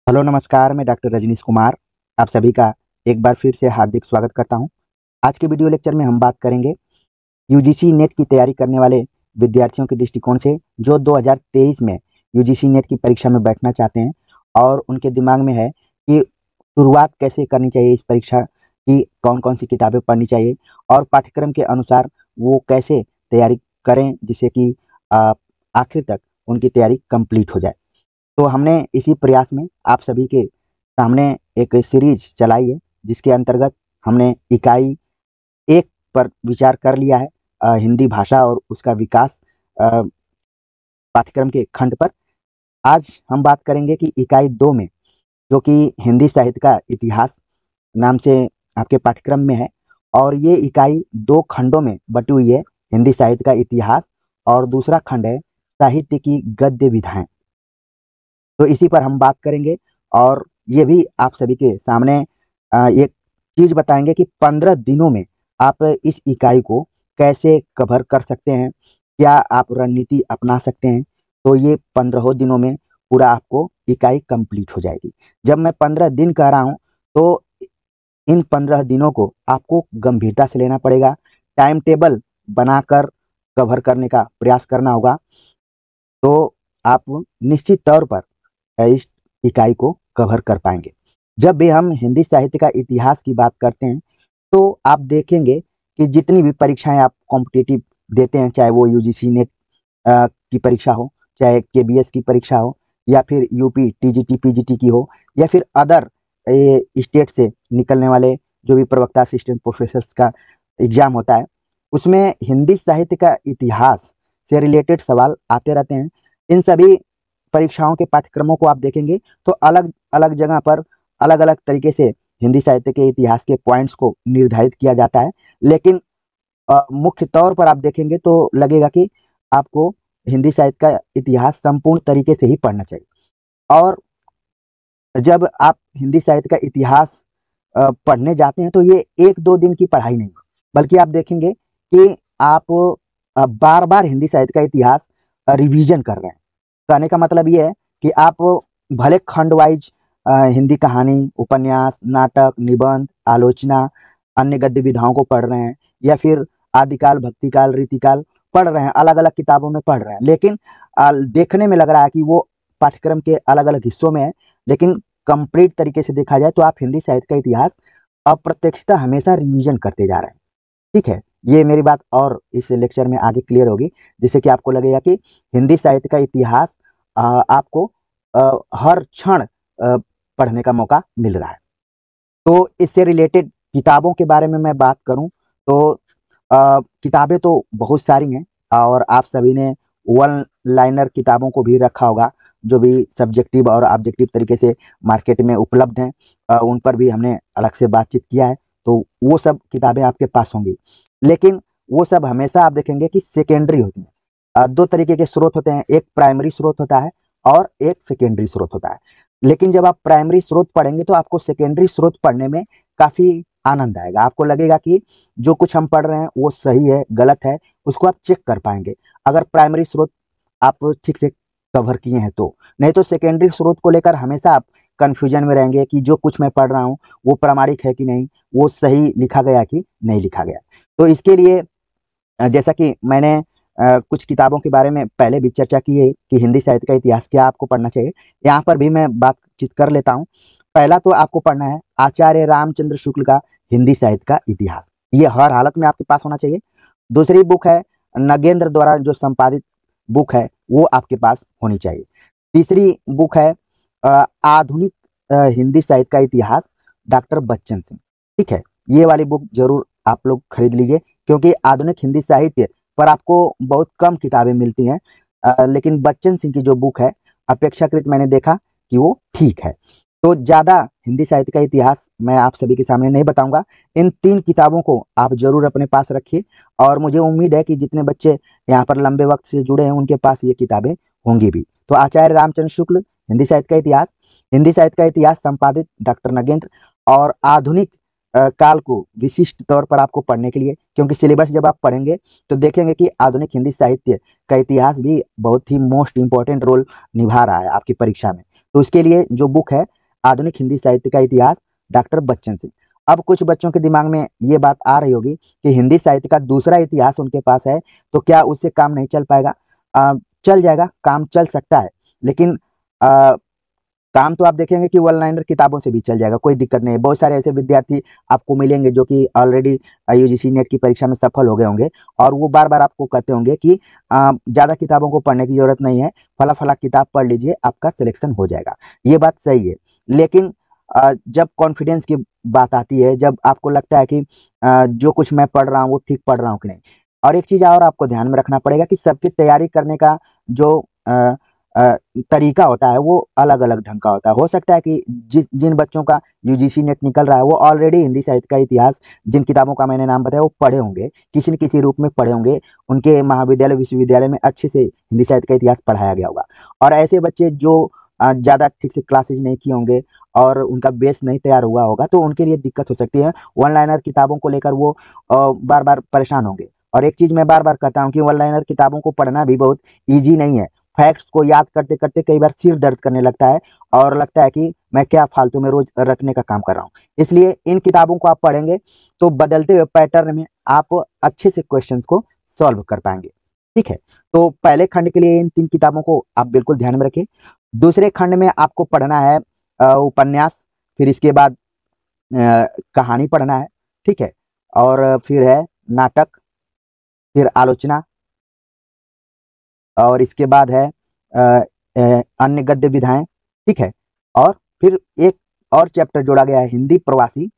Hello नमस्कार, मैं doctor Rajneesh Kumar आप सभी का एक बार फिर से हार्दिक स्वागत करता हूं। आज के वीडियो लेक्चर में हम बात करेंगे यूजीसी नेट की तैयारी करने वाले विद्यार्थियों के दृष्टिकोण से जो 2023 में यूजीसी नेट की परीक्षा में बैठना चाहते हैं और उनके दिमाग में है कि शुरुआत कैसे करनी चाहिए, इस परीक्षा की कौन कौन सी किताबें पढ़नी चाहिए और पाठ्यक्रम के अनुसार वो कैसे तैयारी करें जिससे कि आखिर तक उनकी तैयारी कंप्लीट हो जाए। तो हमने इसी प्रयास में आप सभी के सामने एक सीरीज चलाई है जिसके अंतर्गत हमने इकाई 1 पर विचार कर लिया है, हिंदी भाषा और उसका विकास पाठ्यक्रम के खंड पर। आज हम बात करेंगे कि इकाई 2 में जो कि हिंदी साहित्य का इतिहास नाम से आपके पाठ्यक्रम में है और ये इकाई 2 खंडों में बटी हुई है, हिंदी साहित्य का इतिहास और दूसरा खंड है साहित्य की गद्य विधाएं। तो इसी पर हम बात करेंगे और ये भी आप सभी के सामने एक चीज़ बताएंगे कि 15 दिनों में आप इस इकाई को कैसे कवर कर सकते हैं, क्या आप रणनीति अपना सकते हैं। तो ये 15 दिनों में पूरा आपको इकाई कंप्लीट हो जाएगी। जब मैं 15 दिन कह रहा हूँ तो इन 15 दिनों को आपको गंभीरता से लेना पड़ेगा, टाइम टेबल बनाकर कवर करने का प्रयास करना होगा। तो आप निश्चित तौर पर इस इकाई को कवर कर पाएंगे। जब भी हम हिंदी साहित्य का इतिहास की बात करते हैं तो आप देखेंगे कि जितनी भी परीक्षाएं आप कॉम्पिटिटिव देते हैं, चाहे वो यूजीसी नेट की परीक्षा हो, चाहे केबीएस की परीक्षा हो, या फिर यूपी टीजीटी पीजीटी की हो, या फिर अदर स्टेट से निकलने वाले जो भी प्रवक्ता असिस्टेंट प्रोफेसर का एग्जाम होता है, उसमें हिंदी साहित्य का इतिहास से रिलेटेड सवाल आते रहते हैं। इन सभी परीक्षाओं के पाठ्यक्रमों को आप देखेंगे तो अलग अलग जगह पर अलग अलग तरीके से हिंदी साहित्य के इतिहास के पॉइंट्स को निर्धारित किया जाता है, लेकिन मुख्य तौर पर आप देखेंगे तो लगेगा कि आपको हिंदी साहित्य का इतिहास संपूर्ण तरीके से ही पढ़ना चाहिए। और जब आप हिंदी साहित्य का इतिहास पढ़ने जाते हैं तो ये 1-2 दिन की पढ़ाई नहीं, बल्कि आप देखेंगे कि आप बार बार हिंदी साहित्य का इतिहास रिवीजन कर रहे हैं। कहने का मतलब ये है कि आप भले खंड वाइज हिंदी कहानी, उपन्यास, नाटक, निबंध, आलोचना, अन्य गद्य विधाओं को पढ़ रहे हैं, या फिर आदिकाल, भक्तिकाल, रीतिकाल पढ़ रहे हैं, अलग अलग किताबों में पढ़ रहे हैं, लेकिन देखने में लग रहा है कि वो पाठ्यक्रम के अलग अलग हिस्सों में है, लेकिन कंप्लीट तरीके से देखा जाए तो आप हिंदी साहित्य का इतिहास अप्रत्यक्षता हमेशा रिवीजन करते जा रहे हैं। ठीक है, ये मेरी बात और इस लेक्चर में आगे क्लियर होगी, जिससे कि आपको लगेगा कि हिंदी साहित्य का इतिहास आपको हर क्षण पढ़ने का मौका मिल रहा है। तो इससे रिलेटेड किताबों के बारे में मैं बात करूं तो किताबें तो बहुत सारी हैं और आप सभी ने वन लाइनर किताबों को भी रखा होगा, जो भी सब्जेक्टिव और ऑब्जेक्टिव तरीके से मार्केट में उपलब्ध हैं, उन पर भी हमने अलग से बातचीत किया है। तो वो सब किताबें आपके पास होंगी, लेकिन वो सब हमेशा आप देखेंगे कि सेकेंडरी होती हैं। 2 तरीके के स्रोत होते हैं, एक प्राइमरी स्रोत होता है और एक सेकेंडरी स्रोत होता है। लेकिन जब आप प्राइमरी स्रोत पढ़ेंगे तो आपको सेकेंडरी स्रोत पढ़ने में काफ़ी आनंद आएगा। आपको लगेगा कि जो कुछ हम पढ़ रहे हैं वो सही है, गलत है, उसको आप चेक कर पाएंगे अगर प्राइमरी स्रोत आप ठीक से कवर किए हैं तो। नहीं तो सेकेंडरी स्रोत को लेकर हमेशा आप कन्फ्यूजन में रहेंगे कि जो कुछ मैं पढ़ रहा हूँ वो प्रामाणिक है कि नहीं, वो सही लिखा गया कि नहीं लिखा गया। तो इसके लिए जैसा कि मैंने कुछ किताबों के बारे में पहले भी चर्चा की है कि हिंदी साहित्य का इतिहास क्या आपको पढ़ना चाहिए, यहाँ पर भी मैं बातचीत कर लेता हूँ। पहला तो आपको पढ़ना है आचार्य रामचंद्र शुक्ल का हिंदी साहित्य का इतिहास, ये हर हालत में आपके पास होना चाहिए। दूसरी बुक है नगेंद्र द्वारा जो संपादित बुक है, वो आपके पास होनी चाहिए। तीसरी बुक है आधुनिक हिंदी साहित्य का इतिहास, डॉक्टर बच्चन सिंह। ठीक है, ये वाली बुक जरूर आप लोग खरीद लीजिए, क्योंकि आधुनिक हिंदी साहित्य पर आपको बहुत कम किताबें मिलती हैं, लेकिन बच्चन सिंह की जो बुक है अपेक्षाकृत मैंने देखा कि वो ठीक है। तो ज़्यादा हिंदी साहित्य का इतिहास मैं आप सभी के सामने नहीं बताऊंगा। इन 3 किताबों को आप जरूर अपने पास रखिए और मुझे उम्मीद है कि जितने बच्चे यहाँ पर लंबे वक्त से जुड़े हैं उनके पास ये किताबें होंगी भी। तो आचार्य रामचंद्र शुक्ल हिंदी साहित्य का इतिहास, हिंदी साहित्य का इतिहास संपादित डॉक्टर नगेंद्र, और आधुनिक काल को विशिष्ट तौर पर आपको पढ़ने के लिए, क्योंकि सिलेबस जब आप पढ़ेंगे तो देखेंगे कि आधुनिक हिंदी साहित्य का इतिहास भी बहुत ही मोस्ट इंपॉर्टेंट रोल निभा रहा है आपकी परीक्षा में। तो इसके लिए जो बुक है आधुनिक हिंदी साहित्य का इतिहास डॉक्टर बच्चन सिंह। अब कुछ बच्चों के दिमाग में ये बात आ रही होगी कि हिंदी साहित्य का दूसरा इतिहास उनके पास है, तो क्या उससे काम नहीं चल पाएगा? चल जाएगा, काम चल सकता है, लेकिन काम तो आप देखेंगे कि वन लाइनर किताबों से भी चल जाएगा, कोई दिक्कत नहीं है। बहुत सारे ऐसे विद्यार्थी आपको मिलेंगे जो कि ऑलरेडी यूजीसी नेट की परीक्षा में सफल हो गए होंगे, और वो बार बार आपको कहते होंगे कि ज़्यादा किताबों को पढ़ने की जरूरत नहीं है, फला फला किताब पढ़ लीजिए, आपका सिलेक्शन हो जाएगा। ये बात सही है, लेकिन जब कॉन्फिडेंस की बात आती है, जब आपको लगता है कि जो कुछ मैं पढ़ रहा हूँ वो ठीक पढ़ रहा हूँ कि नहीं। और एक चीज़ और आपको ध्यान में रखना पड़ेगा कि सबकी तैयारी करने का जो अ, तरीका होता है वो अलग अलग ढंग का होता है। हो सकता है कि जिन बच्चों का यूजीसी नेट निकल रहा है वो ऑलरेडी हिंदी साहित्य का इतिहास, जिन किताबों का मैंने नाम बताया, वो पढ़े होंगे, किसी न किसी रूप में पढ़े होंगे, उनके महाविद्यालय विश्वविद्यालय में अच्छे से हिंदी साहित्य का इतिहास पढ़ाया गया होगा। और ऐसे बच्चे जो ज़्यादा ठीक से क्लासेज नहीं किए होंगे और उनका बेस नहीं तैयार हुआ होगा, तो उनके लिए दिक्कत हो सकती है। वन लाइनर किताबों को लेकर वो बार बार परेशान होंगे। और एक चीज़ मैं बार बार कहता हूँ कि वन लाइनर किताबों को पढ़ना भी बहुत ईजी नहीं है। फैक्ट्स को याद करते करते कई बार सिर दर्द करने लगता है और लगता है कि मैं क्या फालतू में रोज रटने का काम कर रहा हूँ। इसलिए इन किताबों को आप पढ़ेंगे तो बदलते हुए पैटर्न में आप अच्छे से क्वेश्चंस को सॉल्व कर पाएंगे। ठीक है, तो पहले खंड के लिए इन 3 किताबों को आप बिल्कुल ध्यान में रखें। दूसरे खंड में आपको पढ़ना है उपन्यास, फिर इसके बाद कहानी पढ़ना है। ठीक है, और फिर है नाटक, फिर आलोचना, और इसके बाद है अन्य गद्य विधाएं। ठीक है, और फिर एक और चैप्टर जोड़ा गया है, हिंदी प्रवासी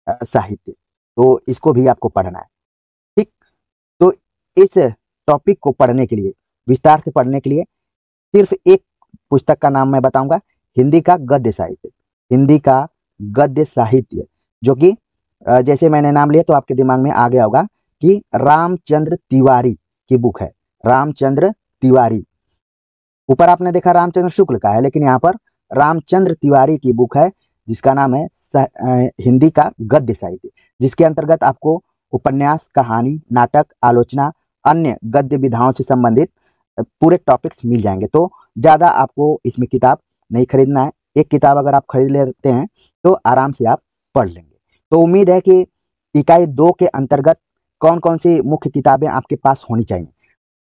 साहित्य, तो इसको भी आपको पढ़ना है। ठीक, तो इस टॉपिक को पढ़ने के लिए, विस्तार से पढ़ने के लिए, सिर्फ एक पुस्तक का नाम मैं बताऊंगा, हिंदी का गद्य साहित्य। हिंदी का गद्य साहित्य, जो कि जैसे मैंने नाम लिया तो आपके दिमाग में आ गया होगा कि रामचंद्र तिवारी की बुक है। रामचंद्र तिवारी, ऊपर आपने देखा रामचंद्र शुक्ल का है, लेकिन यहाँ पर रामचंद्र तिवारी की बुक है, जिसका नाम है हिंदी का गद्य साहित्य, जिसके अंतर्गत आपको उपन्यास, कहानी, नाटक, आलोचना, अन्य गद्य विधाओं से संबंधित पूरे टॉपिक्स मिल जाएंगे। तो ज़्यादा आपको इसमें किताब नहीं खरीदना है, एक किताब अगर आप खरीद लेते हैं तो आराम से आप पढ़ लेंगे। तो उम्मीद है कि इकाई 2 के अंतर्गत कौन कौन सी मुख्य किताबें आपके पास होनी चाहिए।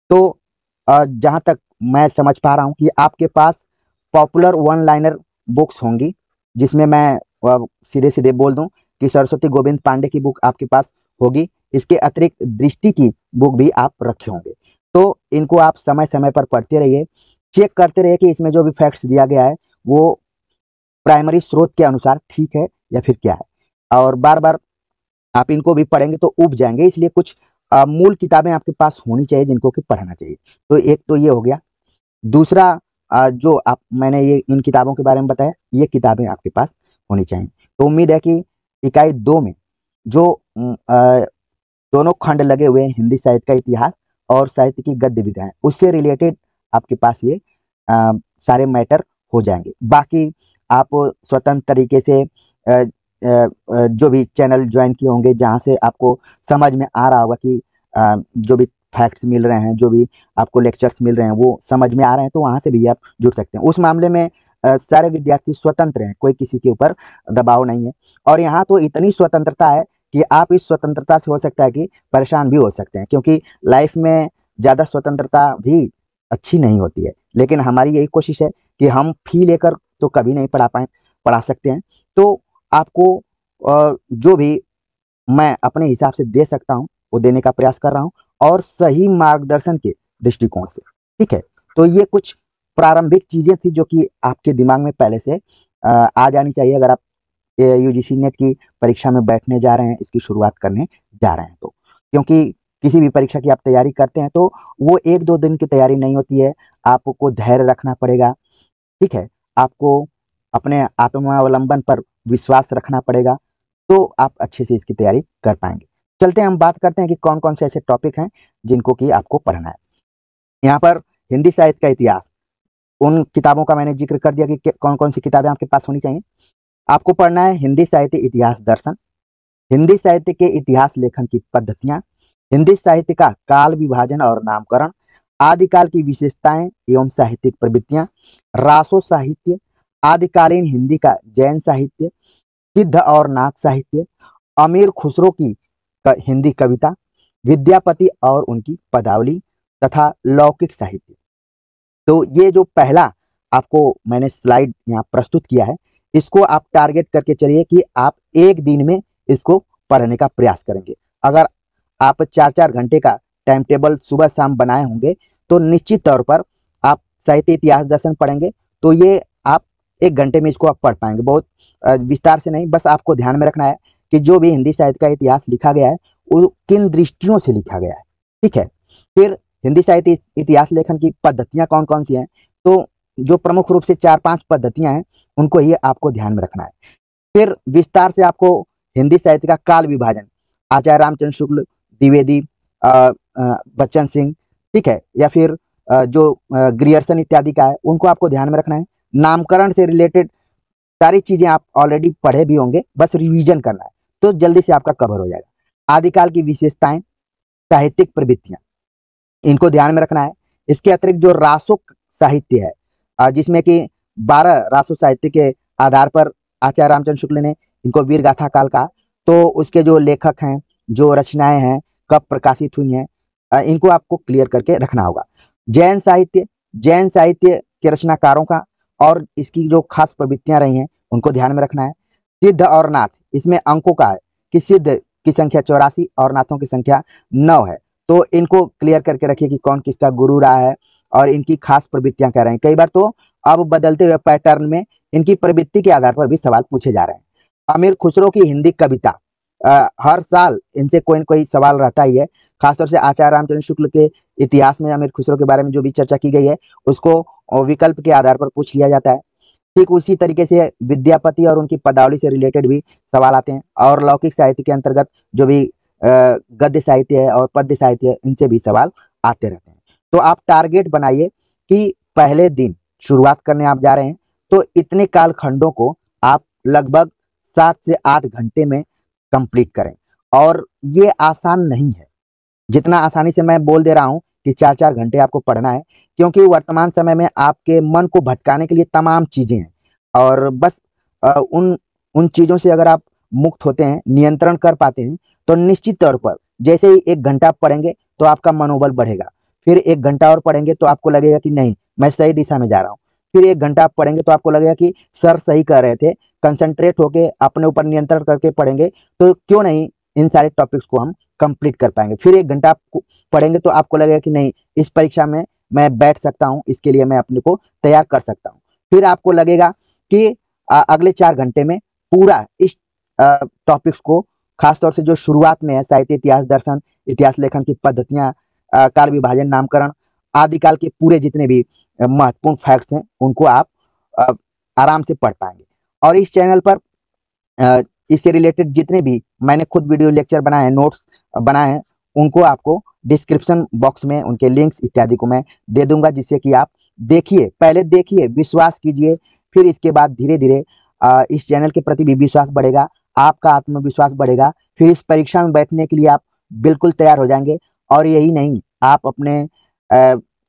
तो जहाँ तक मैं समझ पा रहा हूँ कि आपके पास पॉपुलर वन लाइनर बुक्स होंगी, जिसमें मैं सीधे सीधे बोल दूं कि सरस्वती गोविंद पांडे की बुक आपके पास होगी। इसके अतिरिक्त दृष्टि की बुक भी आप रखे होंगे। तो इनको आप समय समय पर पढ़ते रहिए, चेक करते रहिए कि इसमें जो भी फैक्ट्स दिया गया है वो प्राइमरी स्रोत के अनुसार ठीक है या फिर क्या है। और बार बार आप इनको भी पढ़ेंगे तो उब जाएंगे, इसलिए कुछ मूल किताबें आपके पास होनी चाहिए जिनको कि पढ़ना चाहिए। तो एक तो ये हो गया। दूसरा, जो आप मैंने ये इन किताबों के बारे में बताया, ये किताबें आपके पास होनी चाहिए। तो उम्मीद है कि इकाई 2 में जो दोनों खंड लगे हुए हैं, हिंदी साहित्य का इतिहास और साहित्य की गद्य विधाएं, उससे रिलेटेड आपके पास ये सारे मैटर हो जाएंगे। बाकी आप स्वतंत्र तरीके से जो भी चैनल ज्वाइन किए होंगे, जहाँ से आपको समझ में आ रहा होगा कि जो भी फैक्ट्स मिल रहे हैं, जो भी आपको लेक्चर्स मिल रहे हैं वो समझ में आ रहे हैं, तो वहाँ से भी आप जुड़ सकते हैं। उस मामले में सारे विद्यार्थी स्वतंत्र हैं, कोई किसी के ऊपर दबाव नहीं है। और यहाँ तो इतनी स्वतंत्रता है कि आप इस स्वतंत्रता से हो सकता है कि परेशान भी हो सकते हैं, क्योंकि लाइफ में ज़्यादा स्वतंत्रता भी अच्छी नहीं होती है। लेकिन हमारी यही कोशिश है कि हम फी लेकर तो कभी नहीं पढ़ा सकते हैं। तो आपको जो भी मैं अपने हिसाब से दे सकता हूँ वो देने का प्रयास कर रहा हूँ, और सही मार्गदर्शन के दृष्टिकोण से। ठीक है, तो ये कुछ प्रारंभिक चीजें थी जो कि आपके दिमाग में पहले से आ जानी चाहिए, अगर आप यूजीसी नेट की परीक्षा में बैठने जा रहे हैं, इसकी शुरुआत करने जा रहे हैं तो। क्योंकि किसी भी परीक्षा की आप तैयारी करते हैं तो वो 1-2 दिन की तैयारी नहीं होती है, आपको धैर्य रखना पड़ेगा। ठीक है, आपको अपने आत्मावलंबन पर विश्वास रखना पड़ेगा, तो आप अच्छे से इसकी तैयारी कर पाएंगे। चलते हैं, हम बात करते हैं कि कौन कौन से ऐसे टॉपिक हैं जिनको कि आपको पढ़ना है। यहाँ पर हिंदी साहित्य का इतिहास, उन किताबों का मैंने जिक्र कर दिया कि कौन कौन सी किताबें आपके पास होनी चाहिए। आपको पढ़ना है हिंदी साहित्य इतिहास दर्शन, हिंदी साहित्य के इतिहास लेखन की पद्धतियां, हिंदी साहित्य का काल विभाजन और नामकरण, आदिकाल की विशेषताएं एवं साहित्यिक प्रवृत्तियां, रासो साहित्य, आदिकालीन हिंदी का जैन साहित्य, सिद्ध और नाथ साहित्य, अमीर खुसरो की हिंदी कविता, विद्यापति और उनकी पदावली तथा लौकिक साहित्य। तो ये जो पहला आपको मैंने स्लाइड यहाँ प्रस्तुत किया है, इसको आप टारगेट करके चलिए कि आप एक दिन में इसको पढ़ने का प्रयास करेंगे। अगर आप 4-4 घंटे का टाइम टेबल सुबह शाम बनाए होंगे तो निश्चित तौर पर आप साहित्य इतिहास दर्शन पढ़ेंगे तो ये आप 1 घंटे में इसको आप पढ़ पाएंगे। बहुत विस्तार से नहीं, बस आपको ध्यान में रखना है कि जो भी हिंदी साहित्य का इतिहास लिखा गया है वो किन दृष्टियों से लिखा गया है। ठीक है, फिर हिंदी साहित्य इतिहास लेखन की पद्धतियां कौन कौन सी हैं, तो जो प्रमुख रूप से 4-5 पद्धतियां हैं उनको ही आपको ध्यान में रखना है। फिर विस्तार से आपको हिंदी साहित्य का काल विभाजन, आचार्य रामचंद्र शुक्ल, द्विवेदी, बच्चन सिंह, ठीक है, या फिर जो ग्रियर्सन इत्यादि का है उनको आपको ध्यान में रखना है। नामकरण से रिलेटेड सारी चीजें आप ऑलरेडी पढ़े भी होंगे, बस रिवीजन करना है तो जल्दी से आपका कवर हो जाएगा। आदिकाल की विशेषताएं, साहित्यिक प्रवृत्तियां, इनको ध्यान में रखना है। इसके अतिरिक्त जो रासो साहित्य है, जिसमें कि 12 रासो साहित्य के आधार पर आचार्य रामचंद्र शुक्ल ने इनको वीर गाथा काल कहा, तो उसके जो लेखक हैं, जो रचनाएं हैं, कब प्रकाशित हुई हैं, इनको आपको क्लियर करके रखना होगा। जैन साहित्य, जैन साहित्य के रचनाकारों का और इसकी जो खास प्रवृत्तियां रही हैं उनको ध्यान में रखना है। सिद्ध और नाथ, इसमें अंकों का है कि सिद्ध की संख्या 84 और नाथों की संख्या 9 है, तो इनको क्लियर करके रखिए कि कौन किसका गुरु रहा है और इनकी खास प्रवृत्तियां क्या रही। कई बार तो अब बदलते हुए पैटर्न में इनकी प्रवृत्ति के आधार पर भी सवाल पूछे जा रहे हैं। अमीर खुसरो की हिंदी कविता, हर साल इनसे कोई न कोई सवाल रहता ही है। खासतौर से आचार्य रामचंद्र शुक्ल के इतिहास में अमीर खुसरो के बारे में जो भी चर्चा की गई है उसको विकल्प के आधार पर पूछ लिया जाता है। ठीक उसी तरीके से विद्यापति और उनकी पदावली से रिलेटेड भी सवाल आते हैं, और लौकिक साहित्य के अंतर्गत जो भी गद्य साहित्य है और पद्य साहित्य है इनसे भी सवाल आते रहते हैं। तो आप टारगेट बनाइए कि पहले दिन शुरुआत करने आप जा रहे हैं तो इतने कालखंडों को आप लगभग 7 से 8 घंटे में कंप्लीट करें। और ये आसान नहीं है, जितना आसानी से मैं बोल दे रहा हूं कि 4-4 घंटे आपको पढ़ना है, क्योंकि वर्तमान समय में आपके मन को भटकाने के लिए तमाम चीजें हैं, और बस उन उन चीजों से अगर आप मुक्त होते हैं, नियंत्रण कर पाते हैं, तो निश्चित तौर पर जैसे ही 1 घंटा पढ़ेंगे तो आपका मनोबल बढ़ेगा। फिर 1 घंटा और पढ़ेंगे तो आपको लगेगा कि नहीं, मैं सही दिशा में जा रहा हूँ। फिर 1 घंटा आप पढ़ेंगे तो आपको लगेगा कि सर सही कह रहे थे। कंसंट्रेट होके अपने ऊपर नियंत्रण करके पढ़ेंगे तो क्यों नहीं इन सारे टॉपिक्स को हम कंप्लीट कर पाएंगे। फिर 1 घंटा आप पढ़ेंगे तो आपको लगेगा कि नहीं, इस परीक्षा में मैं बैठ सकता हूँ, इसके लिए मैं अपने को तैयार कर सकता हूँ। फिर आपको लगेगा कि अगले 4 घंटे में पूरा इस टॉपिक्स को, खासतौर से जो शुरुआत में है साहित्य इतिहास दर्शन, इतिहास लेखन की पद्धतियां, काल विभाजन, नामकरण, आदिकाल के पूरे जितने भी महत्वपूर्ण फैक्ट्स हैं उनको आप अ, आराम से पढ़ पाएंगे। और इस चैनल पर इससे रिलेटेड जितने भी मैंने खुद वीडियो लेक्चर बनाए हैं, नोट्स बनाए हैं, उनको आपको डिस्क्रिप्शन बॉक्स में उनके लिंक्स इत्यादि को मैं दे दूंगा, जिससे कि आप देखिए, पहले देखिए, विश्वास कीजिए, फिर इसके बाद धीरे धीरे इस चैनल के प्रति भी विश्वास बढ़ेगा, आपका आत्मविश्वास बढ़ेगा, फिर इस परीक्षा में बैठने के लिए आप बिल्कुल तैयार हो जाएंगे। और यही नहीं, आप अपने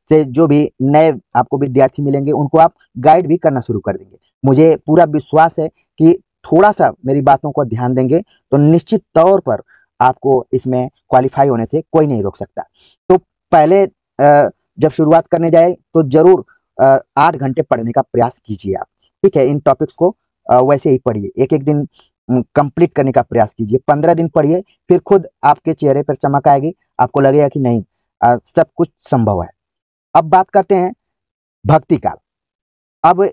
से जो भी नए आपको विद्यार्थी मिलेंगे उनको आप गाइड भी करना शुरू कर देंगे। मुझे पूरा विश्वास है कि थोड़ा सा मेरी बातों को ध्यान देंगे तो निश्चित तौर पर आपको इसमें क्वालिफाई होने से कोई नहीं रोक सकता। तो पहले जब शुरुआत करने जाए तो जरूर 8 घंटे पढ़ने का प्रयास कीजिए आप। ठीक है, इन टॉपिक्स को वैसे ही पढ़िए, एक एक दिन कंप्लीट करने का प्रयास कीजिए, 15 दिन पढ़िए, फिर खुद आपके चेहरे पर चमक आएगी, आपको लगेगा कि नहीं, सब कुछ संभव है। अब बात करते हैं भक्ति काल। अब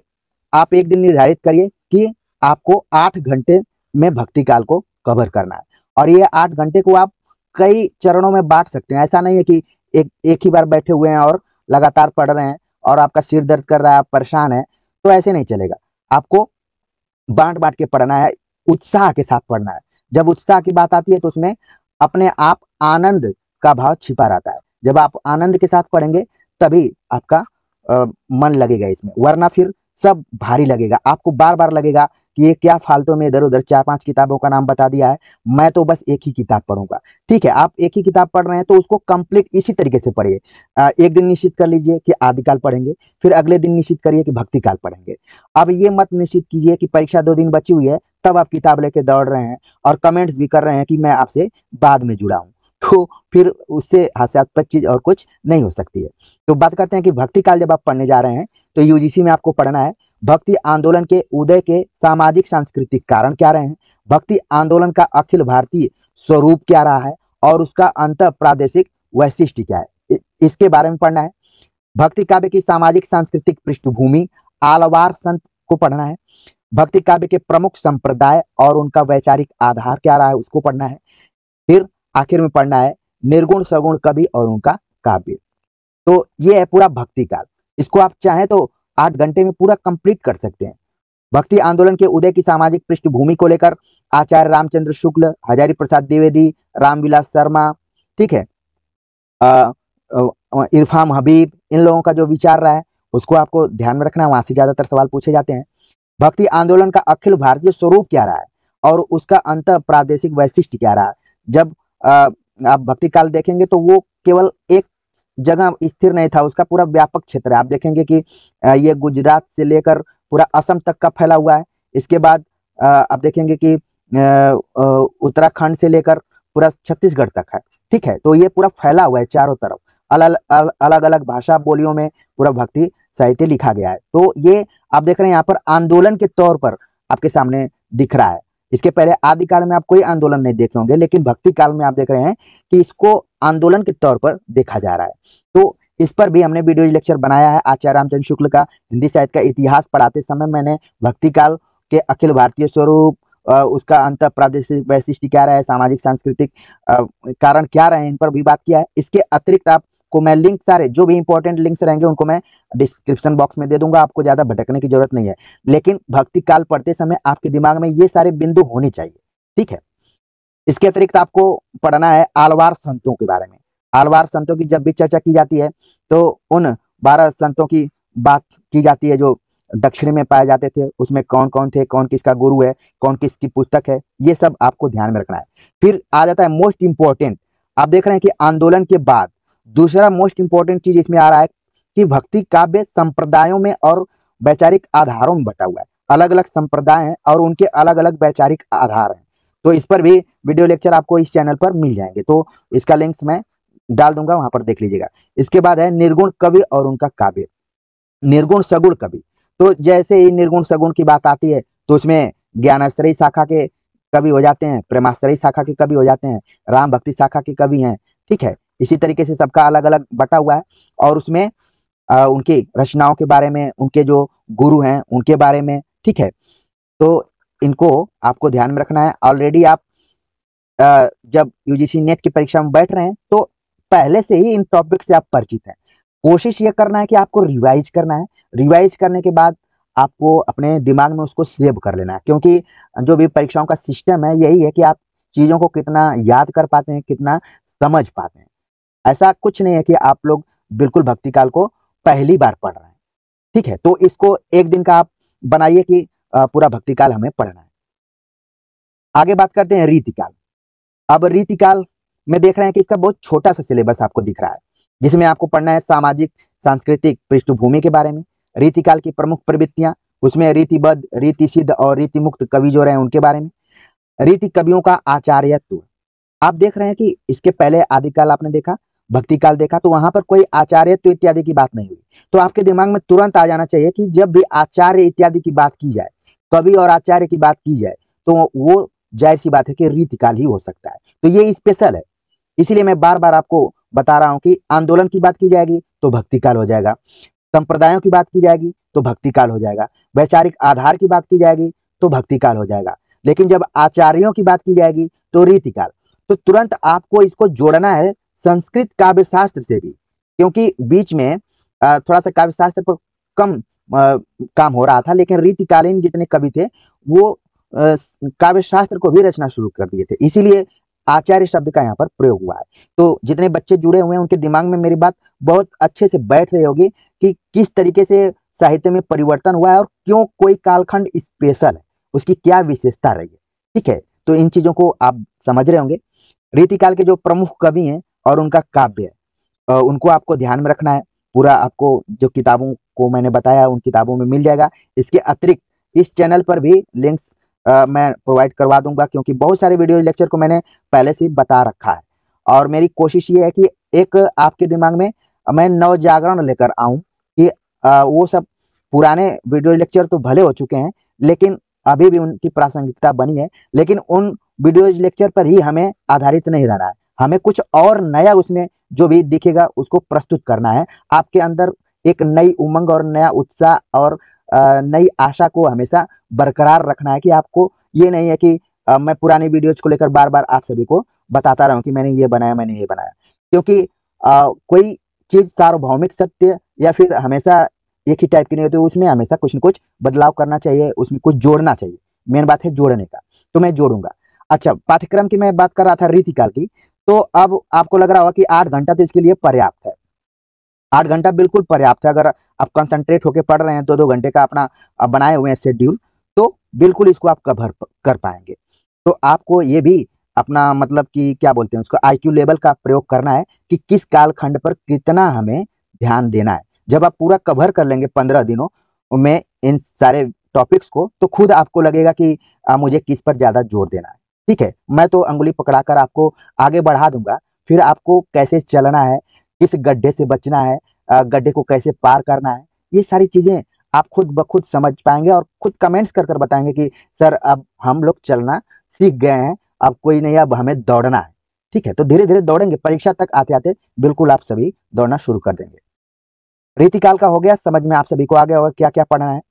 आप एक दिन निर्धारित करिए कि आपको 8 घंटे में भक्ति काल को कवर करना है, और ये 8 घंटे को आप कई चरणों में बांट सकते हैं। ऐसा नहीं है कि एक ही बार बैठे हुए हैं और लगातार पढ़ रहे हैं और आपका सिर दर्द कर रहा है, आप परेशान है, तो ऐसे नहीं चलेगा। आपको बांट बांट के पढ़ना है, उत्साह के साथ पढ़ना है। जब उत्साह की बात आती है तो उसमें अपने आप आनंद का भाव छिपा रहता है। जब आप आनंद के साथ पढ़ेंगे तभी आपका मन लगेगा इसमें, वरना फिर सब भारी लगेगा, आपको बार बार लगेगा कि ये क्या फालतू में इधर उधर 4-5 किताबों का नाम बता दिया है, मैं तो बस एक ही किताब पढ़ूंगा। ठीक है, आप एक ही किताब पढ़ रहे हैं तो उसको कंप्लीट इसी तरीके से पढ़िए। एक दिन निश्चित कर लीजिए कि आदिकाल पढ़ेंगे, फिर अगले दिन निश्चित करिए कि भक्ति काल पढ़ेंगे। अब ये मत निश्चित कीजिए कि परीक्षा 2 दिन बची हुई है तब आप किताब लेके दौड़ रहे हैं और कमेंट्स भी कर रहे हैं कि मैं आपसे बाद में जुड़ा हूँ, तो फिर उससे हास्यास्पद चीज और कुछ नहीं हो सकती है। तो बात करते हैं कि भक्ति काल जब आप पढ़ने जा रहे हैं तो यूजीसी में आपको पढ़ना है भक्ति आंदोलन के उदय के सामाजिक सांस्कृतिक कारण क्या रहे हैं, भक्ति आंदोलन का अखिल भारतीय स्वरूप क्या रहा है और उसका अंत प्रादेशिक वैशिष्ट्य क्या है, इसके बारे में पढ़ना है। भक्ति काव्य की सामाजिक सांस्कृतिक पृष्ठभूमि, आलवार संत को पढ़ना है। भक्ति काव्य के प्रमुख संप्रदाय और उनका वैचारिक आधार क्या रहा है उसको पढ़ना है। फिर आखिर में पढ़ना है निर्गुण सगुण कवि और उनका काव्य। तो ये है पूरा भक्ति काल। इसको आप चाहें तो 8 घंटे में पूरा कंप्लीट कर सकते हैं। भक्ति आंदोलन के उदय की सामाजिक पृष्ठभूमि को लेकर आचार्य रामचंद्र शुक्ल, हजारी प्रसाद द्विवेदी, रामविलास शर्मा, ठीक है, इरफान हबीब, इन लोगों का जो विचार रहा है उसको आपको ध्यान में रखना है, वहां से ज्यादातर सवाल पूछे जाते हैं। भक्ति आंदोलन का अखिल भारतीय स्वरूप क्या रहा है और उसका अंत प्रादेशिक वैशिष्ट्य क्या रहा है। जब आप भक्ति काल देखेंगे तो वो केवल एक जगह स्थिर नहीं था, उसका पूरा व्यापक क्षेत्र है। आप देखेंगे कि ये गुजरात से लेकर पूरा असम तक का फैला हुआ है। इसके बाद आप देखेंगे कि उत्तराखंड से लेकर पूरा छत्तीसगढ़ तक है। ठीक है, तो ये पूरा फैला हुआ है चारों तरफ, अलग अलग भाषा बोलियों में पूरा भक्ति साहित्य लिखा गया है। तो ये आप देख रहे हैं यहाँ पर आंदोलन के तौर पर आपके सामने दिख रहा है। इसके पहले आदिकाल में आप कोई आंदोलन नहीं देखे होंगे, लेकिन भक्ति काल में आप देख रहे हैं कि इसको आंदोलन के तौर पर देखा जा रहा है। तो इस पर भी हमने वीडियो लेक्चर बनाया है। आचार्य रामचंद्र शुक्ल का हिंदी साहित्य का इतिहास पढ़ाते समय मैंने भक्ति काल के अखिल भारतीय स्वरूप, उसका अंत प्रादेशिक वैशिष्ट्य क्या रहा है, सामाजिक सांस्कृतिक कारण क्या रहे हैं, इन पर भी बात किया है। इसके अतिरिक्त आपको मैं लिंक, सारे जो भी इंपॉर्टेंट लिंक्स रहेंगे उनको मैं डिस्क्रिप्शन बॉक्स में दे दूंगा, आपको ज्यादा भटकने की जरूरत नहीं है। लेकिन भक्ति काल पढ़ते समय आपके दिमाग में ये सारे बिंदु होने चाहिए। ठीक है, इसके अतिरिक्त आपको पढ़ना है आलवार संतों के बारे में। आलवार संतों की जब भी चर्चा की जाती है तो उन 12 संतों की बात की जाती है जो दक्षिण में पाए जाते थे। उसमें कौन कौन थे, कौन किसका गुरु है, कौन किसकी पुस्तक है, ये सब आपको ध्यान में रखना है। फिर आ जाता है मोस्ट इंपॉर्टेंट, आप देख रहे हैं कि आंदोलन के बाद दूसरा मोस्ट इंपॉर्टेंट चीज इसमें आ रहा है कि भक्ति काव्य संप्रदायों में और वैचारिक आधारों में बटा हुआ है। अलग अलग संप्रदाय हैं और उनके अलग अलग वैचारिक आधार हैं। तो इस पर भी वीडियो लेक्चर आपको इस चैनल पर मिल जाएंगे, तो इसका लिंक्स मैं डाल दूंगा, वहां पर देख लीजिएगा। इसके बाद है निर्गुण कवि और उनका काव्य। निर्गुण सगुण कवि, तो जैसे ही निर्गुण सगुण की बात आती है तो उसमें ज्ञानाश्रयी शाखा के कवि हो जाते हैं, प्रेमाश्रयी शाखा के कवि हो जाते हैं, राम भक्ति शाखा के कवि हैं। ठीक है, इसी तरीके से सबका अलग अलग बटा हुआ है और उसमें उनकी रचनाओं के बारे में, उनके जो गुरु हैं उनके बारे में। ठीक है, तो इनको आपको ध्यान में रखना है। ऑलरेडी आप जब यूजीसी नेट की परीक्षा में बैठ रहे हैं तो पहले से ही इन टॉपिक से आप परिचित हैं। कोशिश ये करना है कि आपको रिवाइज करना है। रिवाइज करने के बाद आपको अपने दिमाग में उसको सेव कर लेना है, क्योंकि जो भी परीक्षाओं का सिस्टम है यही है कि आप चीजों को कितना याद कर पाते हैं, कितना समझ पाते हैं। ऐसा कुछ नहीं है कि आप लोग बिल्कुल भक्ति काल को पहली बार पढ़ रहे हैं। ठीक है, तो इसको एक दिन का आप बनाइए कि पूरा भक्ति काल हमें पढ़ना है। आगे बात करते हैं रीतिकाल। अब रीतिकाल में देख रहे हैं कि इसका बहुत छोटा सा सिलेबस आपको दिख रहा है, जिसमें आपको पढ़ना है सामाजिक सांस्कृतिक पृष्ठभूमि के बारे में, रीतिकाल की प्रमुख प्रवृत्तियां, उसमें रीतिबद्ध, रीति सिद्ध और रीति मुक्त कवि जो रहे हैं उनके बारे में, रीति कवियों का आचार्यत्व। आप देख रहे हैं कि इसके पहले आदिकाल आपने देखा, भक्ति काल देखा, तो वहां पर कोई आचार्यत्व इत्यादि की बात नहीं हुई। तो आपके दिमाग में तुरंत आ जाना चाहिए कि जब भी आचार्य इत्यादि की बात की जाए, कवि और आचार्य की बात की जाए, तो वो जाहिर सी बात है कि रीतिकाल ही हो सकता है। तो ये स्पेशल है, इसीलिए मैं बार बार आपको बता रहा हूं कि आंदोलन की बात की जाएगी तो भक्ति काल हो जाएगा, संप्रदायों की बात की जाएगी तो भक्ति काल हो जाएगा, वैचारिक आधार की बात की जाएगी तो भक्ति काल हो जाएगा, लेकिन जब आचार्यों की बात की जाएगी तो रीतिकाल। तो तुरंत आपको इसको जोड़ना है संस्कृत काव्य शास्त्र से भी, क्योंकि बीच में थोड़ा सा काव्य शास्त्र पर कम काम हो रहा था, लेकिन रीतिकालीन जितने कवि थे वो काव्य शास्त्र को भी रचना शुरू कर दिए थे, इसीलिए आचार्य शब्द का यहाँ पर प्रयोग हुआ है। तो जितने बच्चे जुड़े हुए हैं उनके दिमाग में मेरी बात बहुत अच्छे से बैठ रही होगी कि किस तरीके से साहित्य में परिवर्तन हुआ है और क्यों कोई कालखंड स्पेशल है, उसकी क्या विशेषता रही है। ठीक है, तो इन चीजों को आप समझ रहे होंगे। रीतिकाल के जो प्रमुख कवि हैं और उनका काव्य है, उनको आपको ध्यान में रखना है। पूरा आपको जो किताबों को मैंने बताया उन किताबों में मिल जाएगा। इसके अतिरिक्त इस चैनल पर भी लिंक्स मैं प्रोवाइड करवा दूंगा, क्योंकि बहुत सारे वीडियो लेक्चर को मैंने पहले से ही बता रखा है। और मेरी कोशिश ये है कि एक आपके दिमाग में मैं नव जागरण लेकर आऊं कि वो सब पुराने वीडियो लेक्चर तो भले हो चुके हैं, लेकिन अभी भी उनकी प्रासंगिकता बनी है। लेकिन उन वीडियो लेक्चर पर ही हमें आधारित नहीं रहना है, हमें कुछ और नया उसमें जो भी दिखेगा उसको प्रस्तुत करना है। आपके अंदर एक नई उमंग और नया उत्साह और नई आशा को हमेशा बरकरार रखना है, कि आपको ये नहीं है कि मैं पुरानी वीडियोज को लेकर बार बार आप सभी को बताता रहूं कि मैंने ये बनाया मैंने ये बनाया। क्योंकि कोई चीज सार्वभौमिक सत्य या फिर हमेशा एक ही टाइप की नहीं होती, उसमें हमेशा कुछ न कुछ बदलाव करना चाहिए, उसमें कुछ जोड़ना चाहिए। मेन बात है जोड़ने का, तो मैं जोड़ूंगा। अच्छा, पाठ्यक्रम की मैं बात कर रहा था रीतिकाल की, तो अब आपको लग रहा होगा कि 8 घंटा तो इसके लिए पर्याप्त है। 8 घंटा बिल्कुल पर्याप्त है। अगर आप कंसंट्रेट होकर पढ़ रहे हैं, 2-2 घंटे का अपना बनाए हुए हैं शेड्यूल, तो बिल्कुल इसको आप कवर कर पाएंगे। तो आपको ये भी अपना मतलब कि क्या बोलते हैं उसको, आईक्यू लेवल का प्रयोग करना है कि किस कालखंड पर कितना हमें ध्यान देना है। जब आप पूरा कवर कर लेंगे 15 दिनों में इन सारे टॉपिक्स को, तो खुद आपको लगेगा कि मुझे किस पर ज्यादा जोर देना है। ठीक है, मैं तो अंगुली पकड़ाकर आपको आगे बढ़ा दूंगा, फिर आपको कैसे चलना है, किस गड्ढे से बचना है, गड्ढे को कैसे पार करना है, ये सारी चीजें आप खुद ब खुद समझ पाएंगे और खुद कमेंट्स कर कर बताएंगे कि सर अब हम लोग चलना सीख गए हैं, अब कोई नहीं, अब हमें दौड़ना है। ठीक है, तो धीरे धीरे दौड़ेंगे, परीक्षा तक आते आते बिल्कुल आप सभी दौड़ना शुरू कर देंगे। रीतिकाल का हो गया, समझ में आप सभी को आ गया होगा क्या क्या पढ़ना है।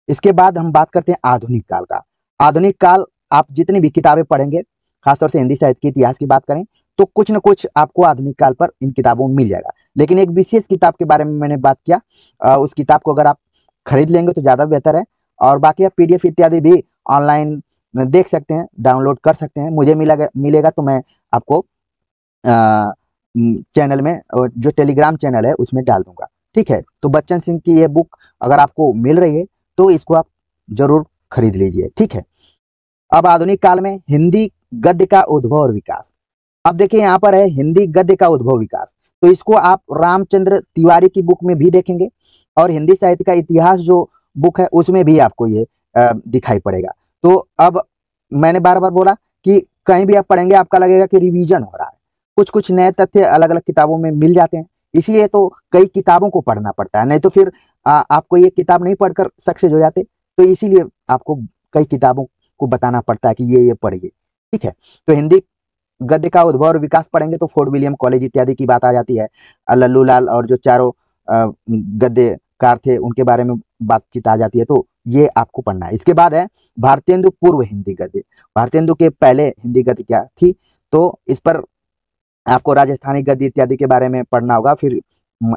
इसके बाद हम बात करते हैं आधुनिक काल का। आधुनिक काल आप जितनी भी किताबें पढ़ेंगे, खासतौर से हिंदी साहित्य के इतिहास की बात करें, तो कुछ न कुछ आपको आधुनिक काल पर इन किताबों में मिल जाएगा। लेकिन एक विशेष किताब के बारे में मैंने बात किया, उस किताब को अगर आप खरीद लेंगे तो ज्यादा बेहतर है। और बाकी आप पीडीएफ इत्यादि भी ऑनलाइन देख सकते हैं, डाउनलोड कर सकते हैं। मुझे मिलेगा तो मैं आपको चैनल में, जो टेलीग्राम चैनल है उसमें डाल दूंगा। ठीक है, तो बच्चन सिंह की ये बुक अगर आपको मिल रही है तो इसको आप जरूर खरीद लीजिए। ठीक है, अब आधुनिक काल में हिंदी गद्य का उद्भव और विकास। अब देखिए यहाँ पर है हिंदी गद्य का उद्भव विकास, तो इसको आप रामचंद्र तिवारी की बुक में भी देखेंगे, और हिंदी साहित्य का इतिहास जो बुक है उसमें भी आपको ये दिखाई पड़ेगा। तो अब मैंने बार बार बोला कि कहीं भी आप पढ़ेंगे आपका लगेगा कि रिवीजन हो रहा है, कुछ कुछ नए तथ्य अलग अलग किताबों में मिल जाते हैं। इसलिए तो कई किताबों को पढ़ना पड़ता है, नहीं तो फिर आपको ये किताब नहीं पढ़कर सक्सेस हो जाते। तो इसीलिए आपको कई किताबों को बताना पड़ता है कि ये पढ़िए। ठीक है, तो हिंदी गद्य का उद्भव और विकास पढ़ेंगे तो फोर्ट विलियम कॉलेज इत्यादि की बात आ जाती है, लल्लू लाल और जो चारों गद्यकार थे उनके बारे में बातचीत आ जाती है। तो ये आपको पढ़ना है। इसके बाद है भारतेंदु पूर्व हिंदी गद्य। भारतेंदु के पहले हिंदी गद्य क्या थी, तो इस पर आपको राजस्थानी गद्य इत्यादि के बारे में पढ़ना होगा। फिर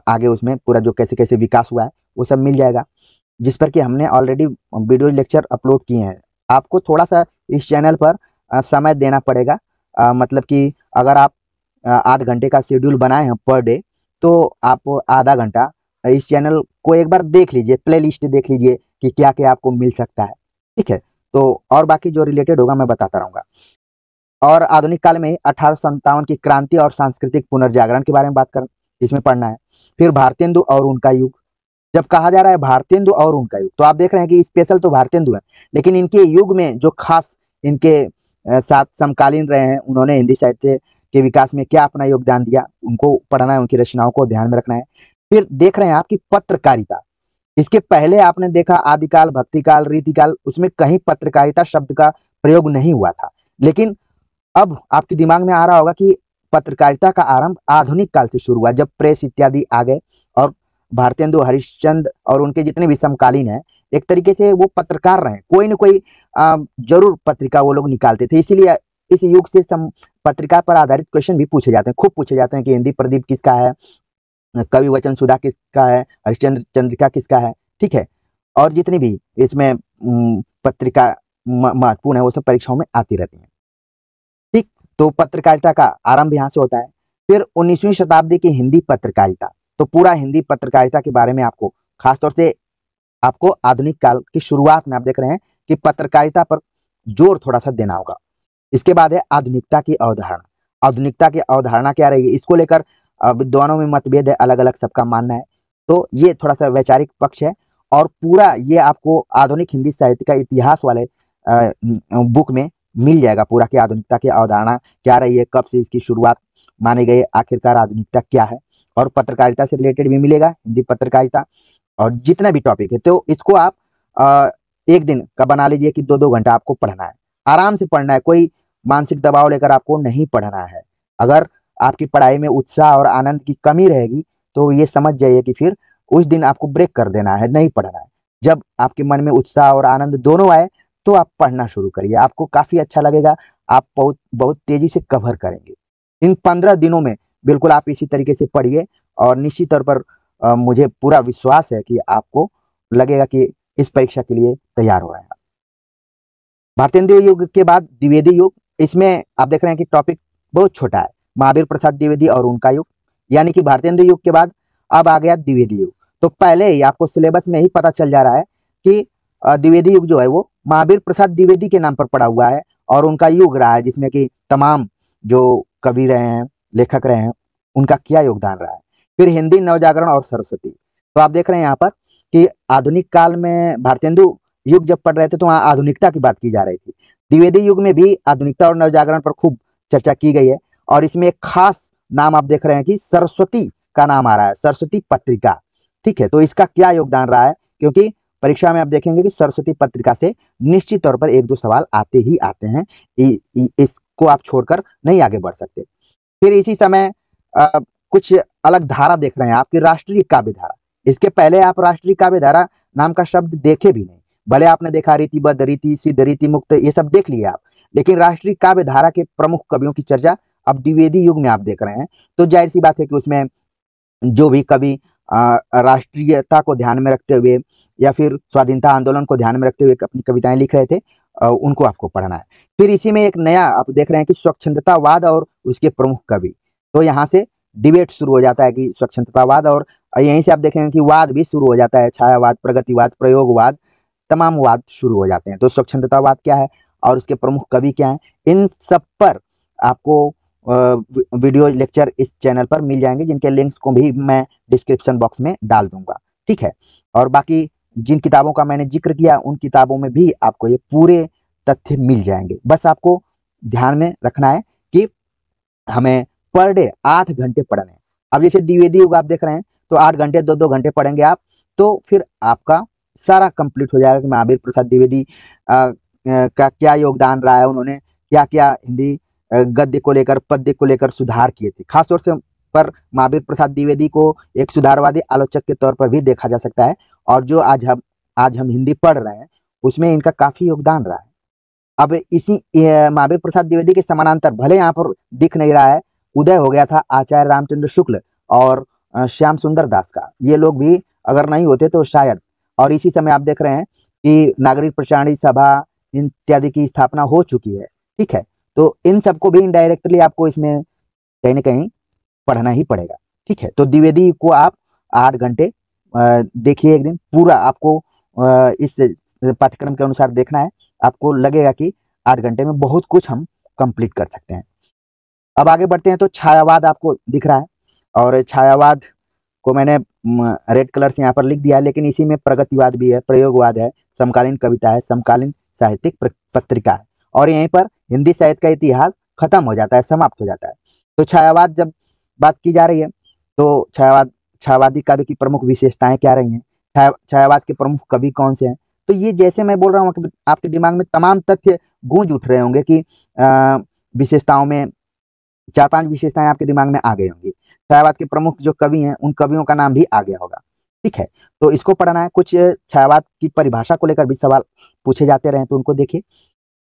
आगे उसमें पूरा जो कैसे कैसे विकास हुआ है वो सब मिल जाएगा, जिस पर कि हमने ऑलरेडी वीडियो लेक्चर अपलोड किए हैं। आपको थोड़ा सा इस चैनल पर समय देना पड़ेगा। मतलब कि अगर आप 8 घंटे का शेड्यूल बनाए हैं पर डे, तो आप आधा घंटा इस चैनल को एक बार देख लीजिए, प्ले लिस्ट देख लीजिए कि क्या क्या आपको मिल सकता है। ठीक है, तो और बाकी जो रिलेटेड होगा मैं बताता रहूंगा। और आधुनिक काल में 1857 की क्रांति और सांस्कृतिक पुनर्जागरण के बारे में बात कर इसमें पढ़ना है। फिर भारतेंदु और उनका युग। जब कहा जा रहा है भारतेंदु और उनका युग, तो आप देख रहे हैं कि स्पेशल तो भारतेंदु है, लेकिन इनके युग में जो खास इनके साथ समकालीन रहे हैं, उन्होंने हिंदी साहित्य के विकास में क्या अपना योगदान दिया, उनको पढ़ना है, उनकी रचनाओं को ध्यान में रखना है। फिर देख रहे हैं आपकी पत्रकारिता। इसके पहले आपने देखा आदिकाल, भक्तिकाल, रीतिकाल, उसमें कहीं पत्रकारिता शब्द का प्रयोग नहीं हुआ था। लेकिन अब आपके दिमाग में आ रहा होगा कि पत्रकारिता का आरंभ आधुनिक काल से शुरू हुआ, जब प्रेस इत्यादि आ गए, और भारतेंदु हरिश्चंद्र और उनके जितने भी समकालीन हैं, एक तरीके से वो पत्रकार रहे, कोई न कोई जरूर पत्रिका वो लोग निकालते थे। इसीलिए इस युग से पत्रिका पर आधारित क्वेश्चन भी पूछे जाते हैं, खूब पूछे जाते हैं कि हिंदी प्रदीप किसका है, कवि वचन सुधा किसका है, हरिश्चंद्र चंद्रिका किसका है। ठीक है, और जितनी भी इसमें पत्रिका महत्वपूर्ण है वो सब परीक्षाओं में आती रहती है। ठीक, तो पत्रकारिता का आरंभ यहाँ से होता है। फिर 19वीं शताब्दी की हिंदी पत्रकारिता, तो पूरा हिंदी पत्रकारिता के बारे में आपको खासतौर से आपको आधुनिक काल की शुरुआत में आप देख रहे हैं कि पत्रकारिता पर जोर थोड़ा सा देना होगा। इसके बाद है आधुनिकता की अवधारणा। आधुनिकता की अवधारणा क्या रहेगी, इसको लेकर विद्वानों में मतभेद है, अलग अलग सबका मानना है। तो ये थोड़ा सा वैचारिक पक्ष है, और पूरा ये आपको आधुनिक हिंदी साहित्य का इतिहास वाले बुक में मिल जाएगा पूरा, कि आधुनिकता की अवधारणा क्या रही है, कब से इसकी शुरुआत माने गए, आखिरकार आधुनिकता क्या है। और पत्रकारिता से रिलेटेड भी मिलेगा, हिंदी पत्रकारिता और जितना भी टॉपिक है। तो इसको आप एक दिन का बना लीजिए कि 2-2 घंटा आपको पढ़ना है, आराम से पढ़ना है, कोई मानसिक दबाव लेकर आपको नहीं पढ़ना है। अगर आपकी पढ़ाई में उत्साह और आनंद की कमी रहेगी तो ये समझ जाइए कि फिर उस दिन आपको ब्रेक कर देना है, नहीं पढ़ना है। जब आपके मन में उत्साह और आनंद दोनों आए तो आप पढ़ना शुरू करिए, आपको काफी अच्छा लगेगा, आप बहुत बहुत तेजी से कवर करेंगे। इन 15 दिनों में बिल्कुल आप इसी तरीके से पढ़िए, और निश्चित तौर पर मुझे पूरा विश्वास है कि आपको लगेगा कि इस परीक्षा के लिए तैयार हो रहे हैं। भारतेंदु युग के बाद द्विवेदी युग, इसमें आप देख रहे हैं कि टॉपिक बहुत छोटा है, महावीर प्रसाद द्विवेदी और उनका युग। यानी कि भारतेंदु युग के बाद अब आ गया द्विवेदी युग। तो पहले ही आपको सिलेबस में ही पता चल जा रहा है कि द्विवेदी युग जो है वो महावीर प्रसाद द्विवेदी के नाम पर पड़ा हुआ है, और उनका युग रहा है जिसमें कि तमाम जो कवि रहे हैं, लेखक रहे हैं, उनका क्या योगदान रहा है। फिर हिंदी नवजागरण और सरस्वती। तो आप देख रहे हैं यहाँ पर कि आधुनिक काल में भारतेंदु युग जब पढ़ रहे थे तो वहाँ आधुनिकता की बात की जा रही थी। द्विवेदी युग में भी आधुनिकता और नवजागरण पर खूब चर्चा की गई है, और इसमें एक खास नाम आप देख रहे हैं कि सरस्वती का नाम आ रहा है, सरस्वती पत्रिका। ठीक है, तो इसका क्या योगदान रहा है, क्योंकि परीक्षा में आप देखेंगे कि सरस्वती पत्रिका से निश्चित तौर पर 1-2 सवाल आते ही आते हैं, इसको आप छोड़कर नहीं आगे बढ़ सकते। फिर इसी समय कुछ अलग धारा देख रहे हैं आपकी, राष्ट्रीय काव्य धारा। इसके पहले आप राष्ट्रीय काव्य धारा नाम का शब्द देखे भी नहीं, भले आपने देखा रीतिबद्ध, रीति सिद्ध, रीति मुक्त, ये सब देख लिए आप, लेकिन राष्ट्रीय काव्य धारा के प्रमुख कवियों की चर्चा अब द्विवेदी युग में आप देख रहे हैं। तो जाहिर सी बात है कि उसमें जो भी कवि राष्ट्रीयता को ध्यान में रखते हुए या फिर स्वाधीनता आंदोलन को ध्यान में रखते हुए अपनी कविताएं लिख रहे थे, उनको आपको पढ़ना है। फिर इसी में एक नया आप देख रहे हैं कि स्वच्छंदतावाद और उसके प्रमुख कवि। तो यहाँ से डिबेट शुरू हो जाता है कि स्वच्छंदतावाद, और यहीं से आप देखेंगे कि वाद भी शुरू हो जाता है, छायावाद, प्रगतिवाद, प्रयोगवाद, तमाम वाद शुरू हो जाते हैं। तो स्वच्छंदतावाद क्या है और उसके प्रमुख कवि क्या हैं, इन सब पर आपको वीडियो लेक्चर इस चैनल पर मिल जाएंगे, जिनके लिंक्स को भी मैं डिस्क्रिप्शन बॉक्स में डाल दूंगा। ठीक है, और बाकी जिन किताबों का मैंने जिक्र किया उन किताबों में भी आपको ये पूरे तथ्य मिल जाएंगे। बस आपको ध्यान में रखना है कि हमें पर डे 8 घंटे पढ़ने हैं। अब जैसे द्विवेदी युग आप देख रहे हैं तो 8 घंटे 2-2 घंटे पढ़ेंगे आप, तो फिर आपका सारा कंप्लीट हो जाएगा कि महावीर प्रसाद द्विवेदी का क्या योगदान रहा है, उन्होंने क्या क्या हिंदी गद्य को लेकर, पद्य को लेकर सुधार किए थे। खासतौर से पर महावीर प्रसाद द्विवेदी को एक सुधारवादी आलोचक के तौर पर भी देखा जा सकता है, और जो आज हम हिंदी पढ़ रहे हैं उसमें इनका काफी योगदान रहा है। अब इसी महावीर प्रसाद द्विवेदी के समानांतर, भले यहाँ पर दिख नहीं रहा है, उदय हो गया था आचार्य रामचंद्र शुक्ल और श्याम सुंदर दास का। ये लोग भी अगर नहीं होते तो शायद, और इसी समय आप देख रहे हैं कि नागरिक प्रचारणी सभा इत्यादि की स्थापना हो चुकी है। ठीक है, तो इन सबको भी इनडायरेक्टली आपको इसमें कहीं ना कहीं पढ़ना ही पड़ेगा। ठीक है, तो द्विवेदी को आप 8 घंटे देखिए, एक दिन पूरा आपको इस पाठ्यक्रम के अनुसार देखना है, आपको लगेगा कि 8 घंटे में बहुत कुछ हम कंप्लीट कर सकते हैं। अब आगे बढ़ते हैं, तो छायावाद आपको दिख रहा है, और छायावाद को मैंने रेड कलर से यहाँ पर लिख दिया है, लेकिन इसी में प्रगतिवाद भी है, प्रयोगवाद है, समकालीन कविता है, समकालीन साहित्यिक पत्रिका है, और यहीं पर हिंदी साहित्य का इतिहास खत्म हो जाता है, समाप्त हो जाता है। तो छायावाद जब बात की जा रही है तो छायावादी काव्य की प्रमुख विशेषताएं क्या रही हैं, छायावाद के प्रमुख कवि कौन से हैं। तो ये जैसे मैं बोल रहा हूँ आपके दिमाग में तमाम तथ्य गूंज उठ रहे होंगे कि विशेषताओं में 4-5 विशेषताएं आपके दिमाग में आ गई होंगी। छायावाद के प्रमुख जो कवि हैं उन कवियों का नाम भी आ गया होगा। ठीक है, तो इसको पढ़ना है। कुछ छायावाद की परिभाषा को लेकर भी सवाल पूछे जाते रहे तो उनको देखिए।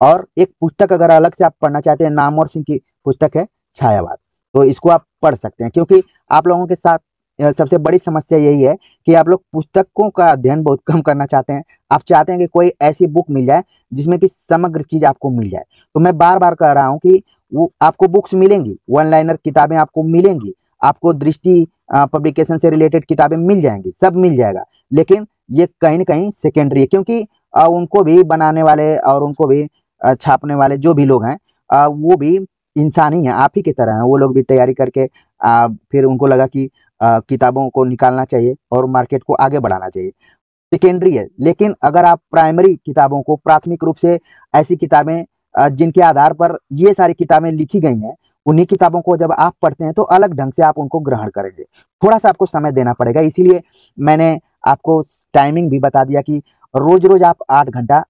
और एक पुस्तक अगर अलग से आप पढ़ना चाहते हैं, नामवर सिंह की पुस्तक है छायावाद, तो इसको आप पढ़ सकते हैं, क्योंकि आप लोगों के साथ सबसे बड़ी समस्या यही है कि आप लोग पुस्तकों का अध्ययन बहुत कम करना चाहते हैं। आप चाहते हैं कि कोई ऐसी बुक मिल जाए जिसमें कि समग्र चीज आपको मिल जाए। तो मैं बार बार कह रहा हूं कि वो आपको बुक्स मिलेंगी, वन लाइनर किताबें आपको मिलेंगी, आपको दृष्टि पब्लिकेशन से रिलेटेड किताबें मिल जाएंगी, सब मिल जाएगा, लेकिन ये कहीं न कहीं सेकेंडरी है, क्योंकि उनको भी बनाने वाले और उनको भी छापने वाले जो भी लोग हैं, वो भी इंसान ही हैं, आप ही की तरह हैं। वो लोग भी तैयारी करके फिर उनको लगा कि किताबों को निकालना चाहिए और मार्केट को आगे बढ़ाना चाहिए। सेकेंडरी है, लेकिन अगर आप प्राइमरी किताबों को, प्राथमिक रूप से ऐसी किताबें जिनके आधार पर ये सारी किताबें लिखी गई हैं, उन्हीं किताबों को जब आप पढ़ते हैं तो अलग ढंग से आप उनको ग्रहण करेंगे। थोड़ा-सा आपको समय देना पड़ेगा, इसीलिए मैंने आपको टाइमिंग भी बता दिया कि रोज़-रोज़ आप 8 घंटा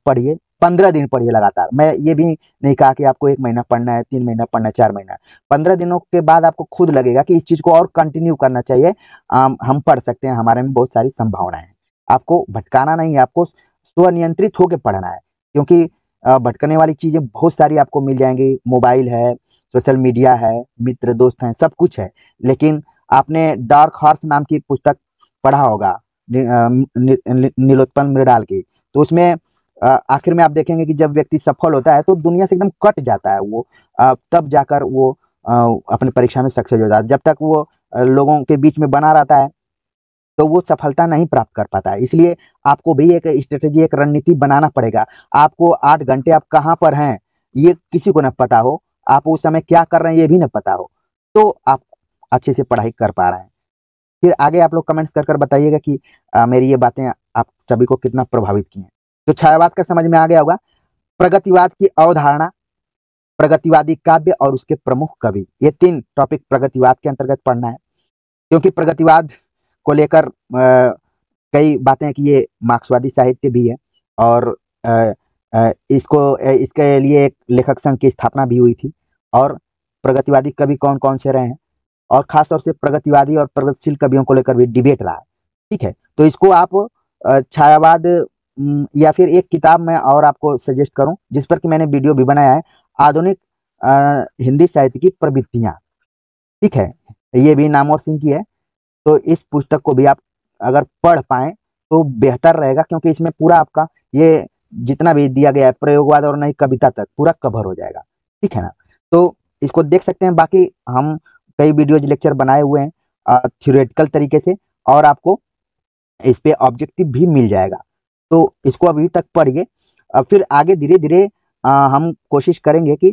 पढ़िए, 15 दिन पढ़िए लगातार। मैं ये भी नहीं कहा कि आपको 1 महीना पढ़ना है, 3 महीना पढ़ना है, 4 महीना। 15 दिनों के बाद आपको खुद लगेगा कि इस चीज़ को और कंटिन्यू करना चाहिए। हम पढ़ सकते हैं, हमारे में बहुत सारी संभावनाएँ हैं। आपको भटकाना नहीं है, आपको स्वनियंत्रित होके पढ़ना है, क्योंकि भटकने वाली चीज़ें बहुत सारी आपको मिल जाएँगी, मोबाइल है, सोशल मीडिया है, मित्र दोस्त हैं, सब कुछ है। लेकिन आपने डार्क हॉर्स नाम की पुस्तक पढ़ा होगा, नीलोत्पल मृणाल की, तो उसमें आखिर में आप देखेंगे कि जब व्यक्ति सफल होता है तो दुनिया से एकदम कट जाता है वो, तब जाकर वो अ, अपनी परीक्षा में सक्सेस हो जाता है। जब तक वो लोगों के बीच में बना रहता है तो वो सफलता नहीं प्राप्त कर पाता है। इसलिए आपको भी एक स्ट्रैटेजी, एक रणनीति बनाना पड़ेगा। आपको 8 घंटे आप कहाँ पर हैं, ये किसी को ना पता हो, आप उस समय क्या कर रहे हैं, ये भी ना पता हो, तो आप अच्छे से पढ़ाई कर पा रहे हैं। फिर आगे आप लोग कमेंट्स कर बताइएगा कि मेरी ये बातें आप सभी को कितना प्रभावित की हैं। तो छायावाद का समझ में आ गया होगा। प्रगतिवाद की अवधारणा, प्रगतिवादी काव्य और उसके प्रमुख कवि, ये 3 टॉपिक प्रगतिवाद के अंतर्गत पढ़ना है। क्योंकि प्रगतिवाद को लेकर कई बातें हैं कि ये मार्क्सवादी साहित्य भी है, और इसके लिए एक लेखक संघ की स्थापना भी हुई थी, और प्रगतिवादी कवि कौन-कौन से रहे हैं, और खास तौर से प्रगतिवादी और प्रगतिशील कवियों को लेकर भी डिबेट रहा है। ठीक है? तो इसको आप छायावाद, या फिर एक किताब मैं और आपको सजेस्ट करूँ जिस पर कि मैंने वीडियो भी बनाया है, आधुनिक हिंदी साहित्य की प्रवृत्तियाँ। ठीक है? ये भी नामवर सिंह की है। तो इस पुस्तक को भी आप अगर पढ़ पाएँ तो बेहतर रहेगा, क्योंकि इसमें पूरा आपका ये जितना भी दिया गया है प्रयोगवाद और नई कविता तक पूरा कवर हो जाएगा। ठीक है ना? तो इसको देख सकते हैं। बाकी हम कई वीडियोज़ लेक्चर बनाए हुए हैं थ्योरेटिकल तरीके से, और आपको इस पे ऑब्जेक्टिव भी मिल जाएगा। तो इसको अभी तक पढ़िए। फिर आगे धीरे-धीरे हम कोशिश करेंगे कि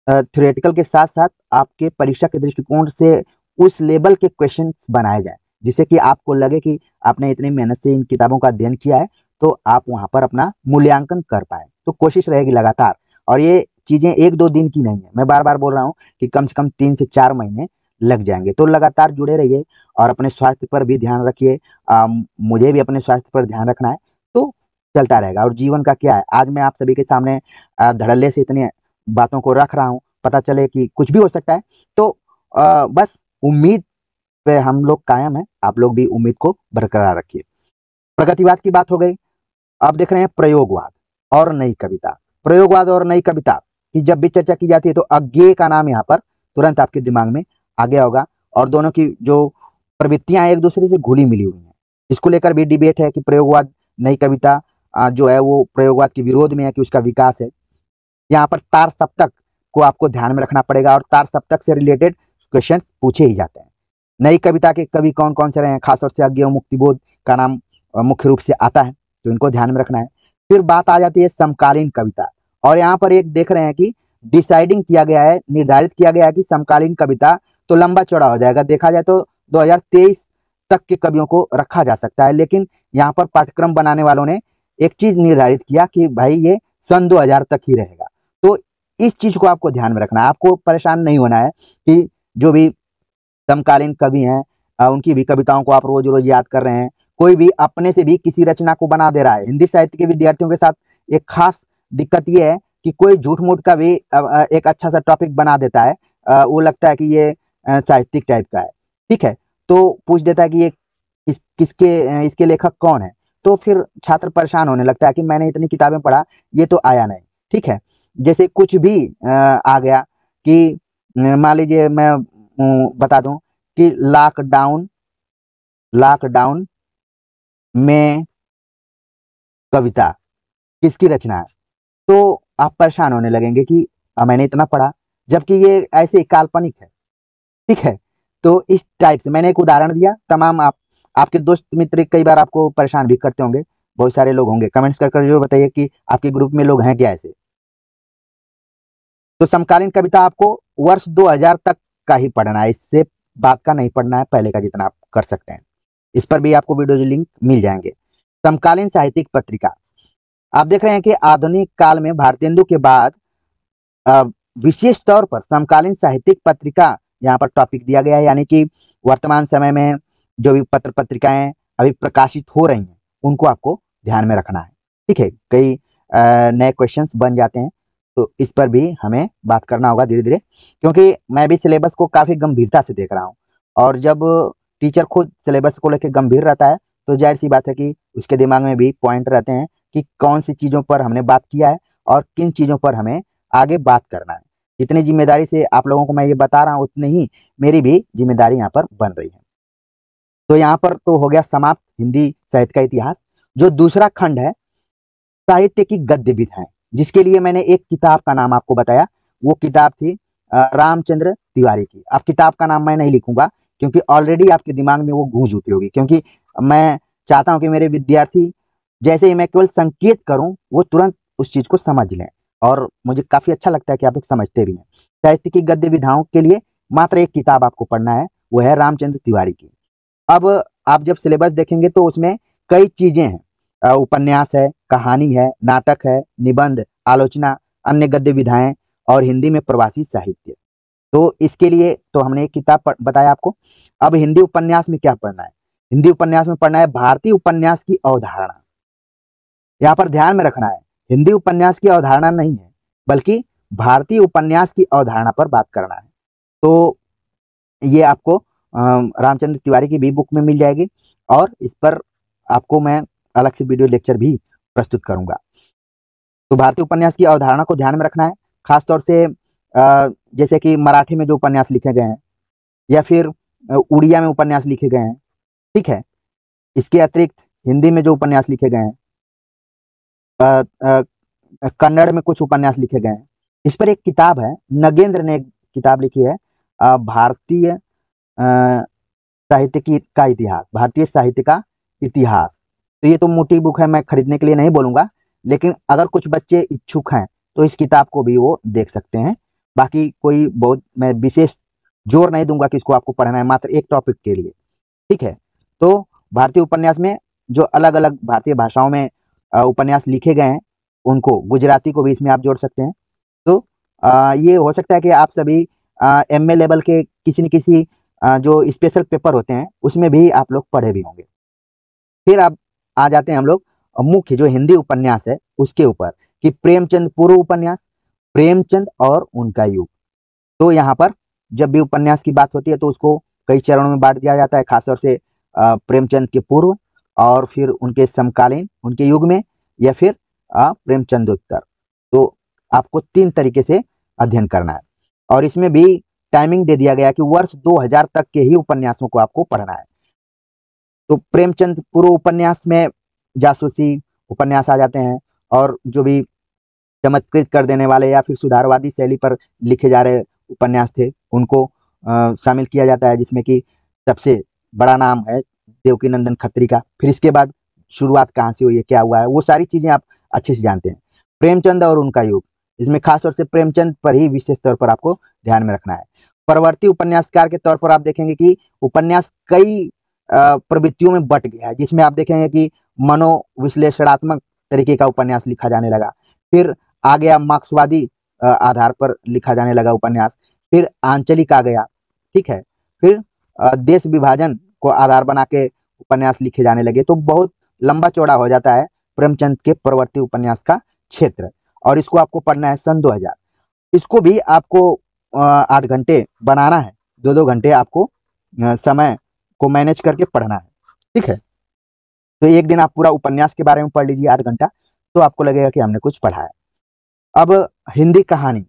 थ्योरेटिकल के साथ-साथ आपके परीक्षा के दृष्टिकोण से उस लेवल के क्वेश्चंस बनाए जाएँ, जिससे कि आपको लगे कि आपने इतनी मेहनत से इन किताबों का अध्ययन किया है, तो आप वहाँ पर अपना मूल्यांकन कर पाएँ। तो कोशिश रहेगी लगातार, और ये चीज़ें 1-2 दिन की नहीं है। मैं बार-बार बोल रहा हूँ कि कम से कम 3 से 4 महीने लग जाएँगे। तो लगातार जुड़े रहिए और अपने स्वास्थ्य पर भी ध्यान रखिए। मुझे भी अपने स्वास्थ्य पर ध्यान रखना है, तो चलता रहेगा। और जीवन का क्या है, आज मैं आप सभी के सामने धड़ल्ले से इतनी बातों को रख रहा हूँ, पता चले कि कुछ भी हो सकता है। तो बस उम्मीद पे हम लोग कायम हैं, आप लोग भी उम्मीद को बरकरार रखिए। प्रगतिवाद की बात हो गई, अब देख रहे हैं प्रयोगवाद और नई कविता। प्रयोगवाद और नई कविता की जब भी चर्चा की जाती है तो अज्ञेय का नाम यहाँ पर तुरंत आपके दिमाग में आ गया होगा, और दोनों की जो प्रवृत्तियां एक दूसरे से घुली मिली हुई हैं। इसको लेकर भी डिबेट है कि प्रयोगवाद, नई कविता जो है वो प्रयोगवाद के विरोध में है कि उसका विकास है। यहाँ पर तार सप्तक को आपको ध्यान में रखना पड़ेगा, और तार सप्तक से रिलेटेड क्वेश्चन पूछे ही जाते हैं। नई कविता के कवि कौन-कौन से रहे हैं, खासतौर से अज्ञेय मुक्तिबोध का नाम मुख्य रूप से आता है, तो इनको ध्यान में रखना है। फिर बात आ जाती है समकालीन कविता, और यहाँ पर एक देख रहे हैं कि डिसाइडिंग किया गया है, निर्धारित किया गया है कि समकालीन कविता तो लंबा-चौड़ा हो जाएगा। देखा जाए तो 2023 तक के कवियों को रखा जा सकता है, लेकिन यहाँ पर पाठ्यक्रम बनाने वालों ने एक चीज़ निर्धारित किया कि भाई ये सन 2000 तक ही रहेगा। तो इस चीज़ को आपको ध्यान में रखना है, आपको परेशान नहीं होना है कि जो भी समकालीन कवि हैं उनकी भी कविताओं को आप रोज-रोज याद कर रहे हैं। कोई भी अपने से भी किसी रचना को बना दे रहा है। हिंदी साहित्य के विद्यार्थियों के साथ एक खास दिक्कत ये है कि कोई झूठ-मूठ का भी एक अच्छा-सा टॉपिक बना देता है। वो लगता है कि ये साहित्यिक टाइप का है, ठीक है? तो पूछ देता है कि ये इसके लेखक कौन है? तो फिर छात्र परेशान होने लगता है कि मैंने इतनी किताबें पढ़ा, ये तो आया नहीं, ठीक है? जैसे कुछ भी आ गया कि मान लीजिए मैं बता दूँ कि लॉकडाउन लॉकडाउन में कविता किसकी रचना है? तो आप परेशान होने लगेंगे कि मैंने इतना पढ़ा, जबकि ये ऐसे ही काल्पनिक है, ठीक है? तो इस टाइप से मैंने एक उदाहरण दिया, तमाम आप आपके दोस्त मित्र कई बार आपको परेशान भी करते होंगे, बहुत सारे लोग होंगे। कमेंट्स कर जरूर बताइए कि आपके ग्रुप में लोग हैं क्या ऐसे। तो समकालीन कविता आपको वर्ष 2000 तक का ही पढ़ना है, इससे बाद का नहीं पढ़ना है, पहले का जितना आप कर सकते हैं। इस पर भी आपको वीडियो लिंक मिल जाएंगे। समकालीन साहित्यिक पत्रिका, आप देख रहे हैं कि आधुनिक काल में भारतेंदु के बाद अ, विशेष तौर पर समकालीन साहित्यिक पत्रिका यहाँ पर टॉपिक दिया गया है, यानी कि वर्तमान समय में जो भी पत्र पत्रिकाएं अभी प्रकाशित हो रही हैं उनको आपको ध्यान में रखना है। ठीक है, कई नए क्वेश्चंस बन जाते हैं, तो इस पर भी हमें बात करना होगा धीरे धीरे, क्योंकि मैं भी सिलेबस को काफी गंभीरता से देख रहा हूँ। और जब टीचर खुद सिलेबस को लेकर गंभीर रहता है तो जाहिर सी बात है कि उसके दिमाग में भी पॉइंट रहते हैं कि कौन सी चीजों पर हमने बात किया है और किन चीजों पर हमें आगे बात करना है। जितनी जिम्मेदारी से आप लोगों को मैं ये बता रहा हूँ, उतनी ही मेरी भी जिम्मेदारी यहाँ पर बन रही है। तो यहाँ पर तो हो गया समाप्त हिंदी साहित्य का इतिहास। जो दूसरा खंड है, साहित्य की गद्य विधाएं, जिसके लिए मैंने एक किताब का नाम आपको बताया। वो किताब थी रामचंद्र तिवारी की। अब किताब का नाम मैं नहीं लिखूंगा क्योंकि ऑलरेडी आपके दिमाग में वो गूंज उठी होगी, क्योंकि मैं चाहता हूं कि मेरे विद्यार्थी जैसे ही मैं केवल संकेत करूं वो तुरंत उस चीज को समझ लें, और मुझे काफी अच्छा लगता है कि आप लोग समझते भी हैं। साहित्य की गद्य विधाओं के लिए मात्र एक किताब आपको पढ़ना है, वो है रामचंद्र तिवारी की। अब आप जब सिलेबस देखेंगे तो उसमें कई चीजें हैं, उपन्यास है, कहानी है, नाटक है, निबंध, आलोचना, अन्य गद्य विधाएं और हिंदी में प्रवासी साहित्य। तो इसके लिए तो हमने एक किताब बताया आपको। अब हिंदी उपन्यास में क्या पढ़ना है? हिंदी उपन्यास में पढ़ना है भारतीय उपन्यास की अवधारणा। यहाँ पर ध्यान में रखना है, हिंदी उपन्यास की अवधारणा नहीं है, बल्कि भारतीय उपन्यास की अवधारणा पर बात करना है। तो ये आपको रामचंद्र तिवारी की भी बुक में मिल जाएगी, और इस पर आपको मैं अलग से वीडियो लेक्चर भी प्रस्तुत करूंगा। तो भारतीय उपन्यास की अवधारणा को ध्यान में रखना है, खासतौर से जैसे कि मराठी में जो उपन्यास लिखे गए हैं या फिर उड़िया में उपन्यास लिखे गए हैं। ठीक है, इसके अतिरिक्त हिंदी में जो उपन्यास लिखे गए हैं, कन्नड़ में कुछ उपन्यास लिखे गए हैं। इस पर एक किताब है, नगेंद्र ने एक किताब लिखी है, भारतीय साहित्य की का इतिहास, भारतीय साहित्य का इतिहास। तो ये तो मोटी बुक है, मैं खरीदने के लिए नहीं बोलूंगा, लेकिन अगर कुछ बच्चे इच्छुक हैं तो इस किताब को भी वो देख सकते हैं। बाकी कोई बहुत मैं विशेष जोर नहीं दूंगा कि इसको आपको पढ़ना है, मात्र एक टॉपिक के लिए। ठीक है, तो भारतीय उपन्यास में जो अलग अलग भारतीय भाषाओं में उपन्यास लिखे गए हैं, उनको गुजराती को भी इसमें आप जोड़ सकते हैं। तो ये हो सकता है कि आप सभी MA लेवल के किसी न किसी जो स्पेशल पेपर होते हैं उसमें भी आप लोग पढ़े भी होंगे। फिर अब आ जाते हैं हम लोग मुख्य जो हिंदी उपन्यास है उसके ऊपर, कि प्रेमचंद पूर्व उपन्यास, प्रेमचंद और उनका युग। तो यहाँ पर जब भी उपन्यास की बात होती है तो उसको कई चरणों में बांट दिया जाता है, खासतौर से प्रेमचंद के पूर्व, और फिर उनके समकालीन, उनके युग में, या फिर प्रेमचंदोत्तर। तो आपको 3 तरीके से अध्ययन करना है, और इसमें भी टाइमिंग दे दिया गया है कि वर्ष 2000 तक के ही उपन्यासों को आपको पढ़ना है। तो प्रेमचंद पूर्व उपन्यास में जासूसी उपन्यास आ जाते हैं, और जो भी चमत्कृत कर देने वाले या फिर सुधारवादी शैली पर लिखे जा रहे उपन्यास थे उनको शामिल किया जाता है, जिसमें कि सबसे बड़ा नाम है देवकीनंदन खत्री का। फिर इसके बाद शुरुआत कहाँ से हुई है, क्या हुआ है, वो सारी चीजें आप अच्छे से जानते हैं। प्रेमचंद और उनका युग, इसमें खासतौर से प्रेमचंद पर ही विशेष तौर पर आपको ध्यान में रखना है। परवर्ती उपन्यासकार के तौर पर आप देखेंगे कि उपन्यास कई प्रवृत्तियों में बट गया है, जिसमें आप देखेंगे कि मनोविश्लेषणात्मक तरीके का उपन्यास लिखा जाने लगा। फिर आ गया मार्क्सवादी आधार पर लिखा जाने लगा उपन्यास। फिर आंचलिक आ गया। ठीक है, फिर देश विभाजन को आधार बना के उपन्यास लिखे जाने लगे। तो बहुत लंबा चौड़ा हो जाता है प्रेमचंद के परवर्ती उपन्यास का क्षेत्र, और इसको आपको पढ़ना है सन 2000। इसको भी आपको 8 घंटे बनाना है, 2-2 घंटे आपको समय को मैनेज करके पढ़ना है। ठीक है, तो एक दिन आप पूरा उपन्यास के बारे में पढ़ लीजिए 8 घंटा, तो आपको लगेगा कि हमने कुछ पढ़ा है। अब हिंदी कहानी,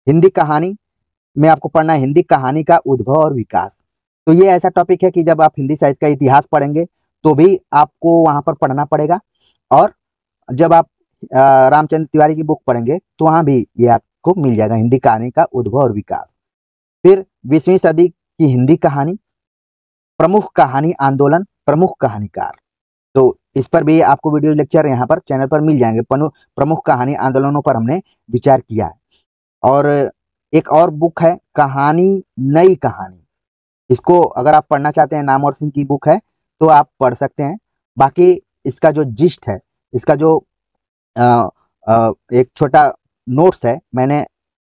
हिंदी कहानी में आपको पढ़ना है हिंदी कहानी का उद्भव और विकास। तो ये ऐसा टॉपिक है कि जब आप हिंदी साहित्य का इतिहास पढ़ेंगे तो भी आपको वहां पर पढ़ना पड़ेगा, और जब आप रामचंद्र तिवारी की बुक पढ़ेंगे तो वहां भी ये आपको मिल जाएगा, हिंदी कहानी का उद्भव और विकास। फिर 20वीं सदी की हिंदी कहानी, प्रमुख कहानी आंदोलन प्रमुख कहानीकार। तो इस पर भी आपको वीडियो लेक्चर यहाँ पर चैनल पर मिल जाएंगे। प्रमुख कहानी आंदोलनों पर हमने विचार किया है। और एक और बुक है कहानी नई कहानी। इसको अगर आप पढ़ना चाहते हैं, नामवर सिंह की बुक है, तो आप पढ़ सकते हैं। बाकी इसका जो जिस्ट है, इसका जो एक छोटा नोट्स है, मैंने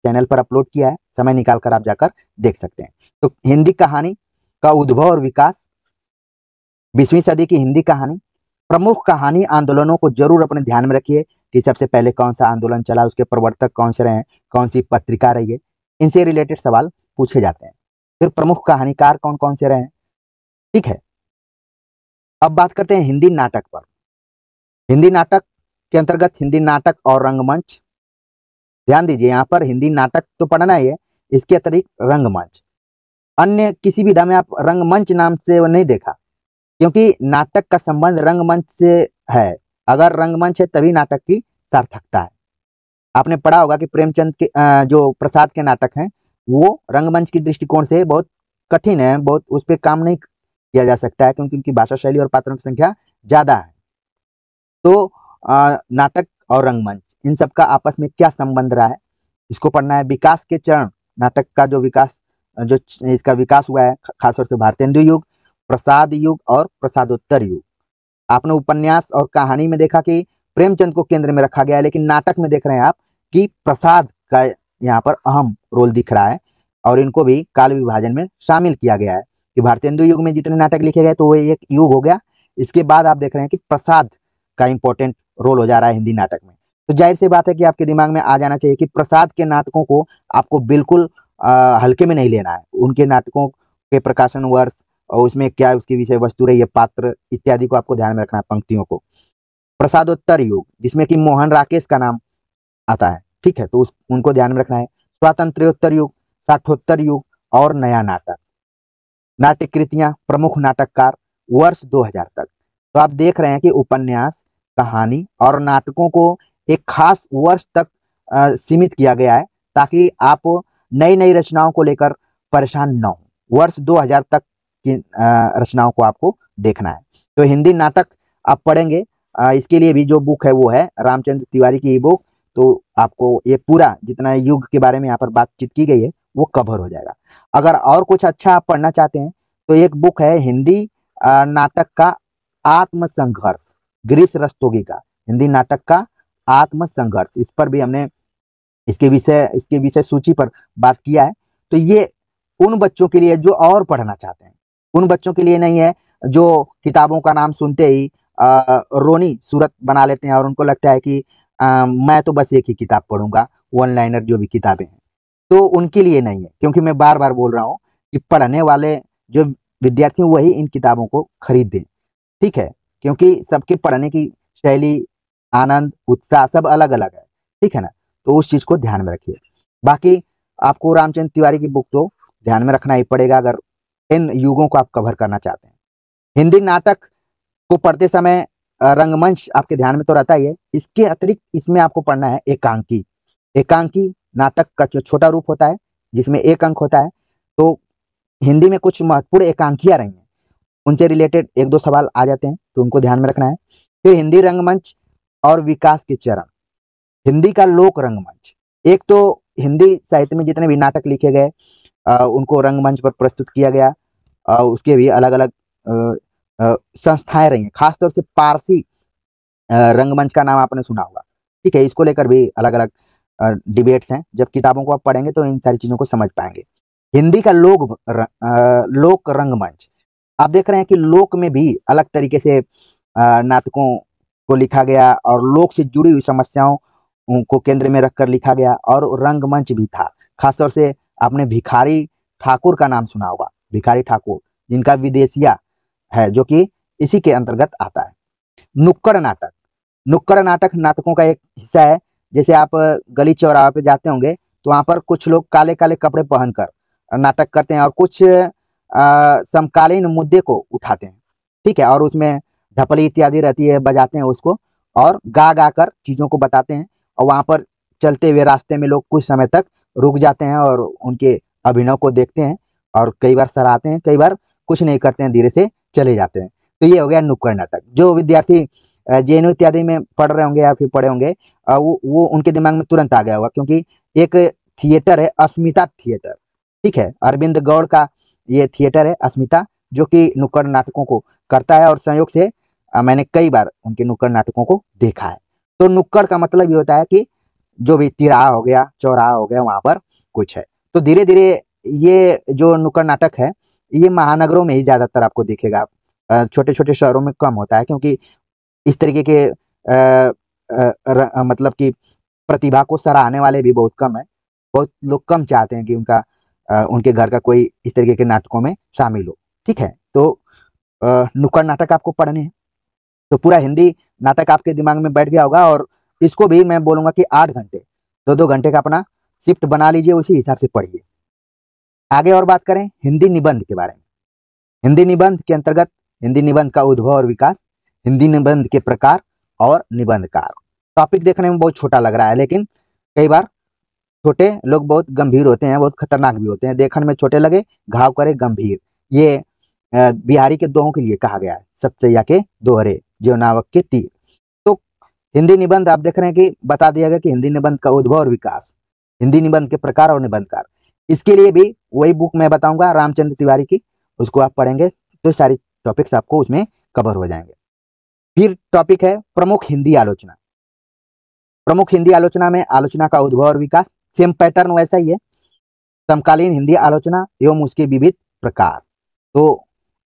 चैनल पर अपलोड किया है, समय निकाल कर आप जाकर देख सकते हैं। तो हिंदी कहानी का उद्भव और विकास, 20वीं सदी की हिंदी कहानी, प्रमुख कहानी आंदोलनों को जरूर अपने ध्यान में रखिए कि सबसे पहले कौन सा आंदोलन चला, उसके प्रवर्तक कौन से रहे, कौन सी पत्रिका रही है, इनसे रिलेटेड सवाल पूछे जाते हैं। फिर प्रमुख कहानीकार कौन कौन से रहे, ठीक है। अब बात करते हैं हिंदी नाटक पर। हिंदी नाटक के अंतर्गत हिंदी नाटक और रंगमंच। ध्यान दीजिए, यहाँ पर हिंदी नाटक तो पढ़ना ही है, इसके अतिरिक्त रंगमंच। अन्य किसी विधा में आप रंगमंच नाम से नहीं देखा, क्योंकि नाटक का संबंध रंगमंच से है। अगर रंगमंच है तभी नाटक की सार्थकता है। आपने पढ़ा होगा कि प्रेमचंद के जो प्रसाद के नाटक हैं, वो रंगमंच की दृष्टिकोण से बहुत कठिन है, बहुत उस पर काम नहीं किया जा सकता है, क्योंकि उनकी भाषा शैली और पात्रों की संख्या ज्यादा है। तो नाटक और रंगमंच, इन सब का आपस में क्या संबंध रहा है, इसको पढ़ना है। विकास के चरण, नाटक का जो विकास, जो इसका विकास हुआ है, खासतौर से भारतेंदु युग, प्रसाद युग और प्रसादोत्तर युग। आपने उपन्यास और कहानी में देखा कि प्रेमचंद को केंद्र में रखा गया है, लेकिन नाटक में देख रहे हैं आप कि प्रसाद का यहाँ पर अहम रोल दिख रहा है, और इनको भी काल विभाजन में शामिल किया गया है कि भारतेंदु युग में जितने नाटक लिखे गए तो वो एक युग हो गया। इसके बाद आप देख रहे हैं कि प्रसाद का इंपॉर्टेंट रोल हो जा रहा है हिंदी नाटक में। तो जाहिर सी बात है कि आपके दिमाग में आ जाना चाहिए कि प्रसाद के नाटकों को आपको बिल्कुल हल्के में नहीं लेना है। उनके नाटकों के प्रकाशन वर्ष और उसमें क्या उसकी विषय वस्तु रही है, पात्र इत्यादि को आपको ध्यान में रखना है, पंक्तियों को। प्रसादोत्तर युग, जिसमें कि मोहन राकेश का नाम आता है, ठीक है, तो उनको ध्यान में रखना है। स्वातंत्र्योत्तर युग, साठोत्तर युग और नया नाटक। नाट्य कृतियां, प्रमुख नाटककार, वर्ष 2000 तक। तो आप देख रहे हैं कि उपन्यास, कहानी और नाटकों को एक खास वर्ष तक सीमित किया गया है, ताकि आप नई नई रचनाओं को लेकर परेशान न हो। वर्ष 2000 तक की रचनाओं को आपको देखना है। तो हिंदी नाटक आप पढ़ेंगे, इसके लिए भी जो बुक है वो है रामचंद्र तिवारी की बुक। तो आपको ये पूरा जितना युग के बारे में यहाँ पर बातचीत की गई है वो कवर हो जाएगा। अगर और कुछ अच्छा आप पढ़ना चाहते हैं तो एक बुक है हिंदी नाटक का आत्मसंघर्ष, गिरीश रस्तोगी का, हिंदी नाटक का आत्मसंघर्ष। इस पर भी हमने इसके विषय सूची पर बात किया है। तो ये उन बच्चों के लिए जो और पढ़ना चाहते हैं, उन बच्चों के लिए नहीं है जो किताबों का नाम सुनते ही रोनी सूरत बना लेते हैं और उनको लगता है कि मैं तो बस एक ही किताब पढ़ूंगा, वन लाइनर जो भी किताबें हैं, तो उनके लिए नहीं है। क्योंकि मैं बार बार बोल रहा हूँ कि पढ़ने वाले जो विद्यार्थी वही इन किताबों को खरीदें, ठीक है, क्योंकि सबके पढ़ने की शैली, आनंद, उत्साह सब अलग अलग है, ठीक है ना। तो उस चीज को ध्यान में रखिए। बाकी आपको रामचंद्र तिवारी की बुक तो ध्यान में रखना ही पड़ेगा अगर इन युगों को आप कवर करना चाहते हैं। हिंदी नाटक को पढ़ते समय रंगमंच आपके ध्यान में तो रहता ही है, इसके अतिरिक्त इसमें आपको पढ़ना है एकांकी। एकांकी नाटक का जो छोटा रूप होता है जिसमें एक अंक होता है। तो हिंदी में कुछ महत्वपूर्ण एकांकियां रही हैं, उनसे रिलेटेड एक दो सवाल आ जाते हैं, तो उनको ध्यान में रखना है। फिर हिंदी रंगमंच और विकास के चरण। हिंदी का लोक रंगमंच, एक तो हिंदी साहित्य में जितने भी नाटक लिखे गए उनको रंगमंच पर प्रस्तुत किया गया। उसके भी अलग अलग संस्थाएं रही हैं, खासतौर से पारसी रंगमंच का नाम आपने सुना होगा, ठीक है। इसको लेकर भी अलग अलग डिबेट्स हैं। जब किताबों को आप पढ़ेंगे तो इन सारी चीजों को समझ पाएंगे। हिंदी का लोक रंगमंच, आप देख रहे हैं कि लोक में भी अलग तरीके से नाटकों को लिखा गया और लोक से जुड़ी हुई समस्याओं को केंद्र में रखकर लिखा गया, और रंगमंच भी था। खासतौर से आपने भिखारी ठाकुर का नाम सुना होगा, भिखारी ठाकुर, जिनका विदेशिया है, जो कि इसी के अंतर्गत आता है। नुक्कड़ नाटक, नुक्कड़ नाटक नाटकों का एक हिस्सा है। जैसे आप गली चौराहे पे जाते होंगे तो वहां पर कुछ लोग काले काले कपड़े पहनकर नाटक करते हैं और कुछ समकालीन मुद्दे को उठाते हैं, ठीक है, और उसमें ढपली इत्यादि रहती है, बजाते हैं उसको और गा गा कर चीजों को बताते हैं। और वहां पर चलते हुए रास्ते में लोग कुछ समय तक रुक जाते हैं और उनके अभिनव को देखते हैं, और कई बार सराहते हैं, कई बार कुछ नहीं करते हैं, धीरे से चले जाते हैं। तो ये हो गया नुक्कड़ नाटक। जो विद्यार्थी जेएनयू इत्यादि में पढ़ रहे होंगे या फिर पढ़े होंगे, वो उनके दिमाग में तुरंत आ गया होगा, क्योंकि एक थिएटर है अस्मिता थिएटर, ठीक है, अरविंद गौड़ का ये थिएटर है अस्मिता, जो कि नुक्कड़ नाटकों को करता है, और संयोग से मैंने कई बार उनके नुक्कड़ नाटकों को देखा है। तो नुक्कड़ का मतलब ये होता है कि जो भी तिराहा हो गया, चौराहा हो गया, वहां पर कुछ है। तो धीरे धीरे ये जो नुक्कड़ नाटक है, ये महानगरों में ही ज्यादातर आपको दिखेगा, छोटे छोटे शहरों में कम होता है, क्योंकि इस तरीके के मतलब कि प्रतिभा को सराहने वाले भी बहुत कम है। बहुत लोग कम चाहते हैं कि उनके घर का कोई इस तरीके के नाटकों में शामिल हो, ठीक है। तो नुक्कड़ नाटक आपको पढ़ने हैं, तो पूरा हिंदी नाटक आपके दिमाग में बैठ गया होगा, और इसको भी मैं बोलूंगा कि 8 घंटे, 2-2 घंटे का अपना शिफ्ट बना लीजिए, उसी हिसाब से पढ़िए। आगे और बात करें हिंदी निबंध के बारे में। हिंदी निबंध के अंतर्गत हिंदी निबंध का उद्भव और विकास, हिंदी निबंध के प्रकार और निबंधकार। टॉपिक देखने में बहुत छोटा लग रहा है, लेकिन कई बार छोटे लोग बहुत गंभीर होते हैं, बहुत खतरनाक भी होते हैं। देखने में छोटे लगे, घाव करे गंभीर, ये बिहारी के दोहों के लिए कहा गया है। सतसैया के दोहरे, जो नावक के तीर। तो हिंदी निबंध आप देख रहे हैं कि बता दिया गया कि हिंदी निबंध का उद्भव और विकास, हिंदी निबंध के प्रकार और निबंधकार। इसके लिए भी वही बुक मैं बताऊंगा रामचंद्र तिवारी की, उसको आप पढ़ेंगे तो सारी टॉपिक्स आपको उसमें कवर हो जाएंगे। फिर टॉपिक है प्रमुख हिंदी आलोचना। प्रमुख हिंदी आलोचना में आलोचना का उद्भव और विकास, सेम पैटर्न वैसा ही है। समकालीन हिंदी आलोचना एवं उसके विविध प्रकार। तो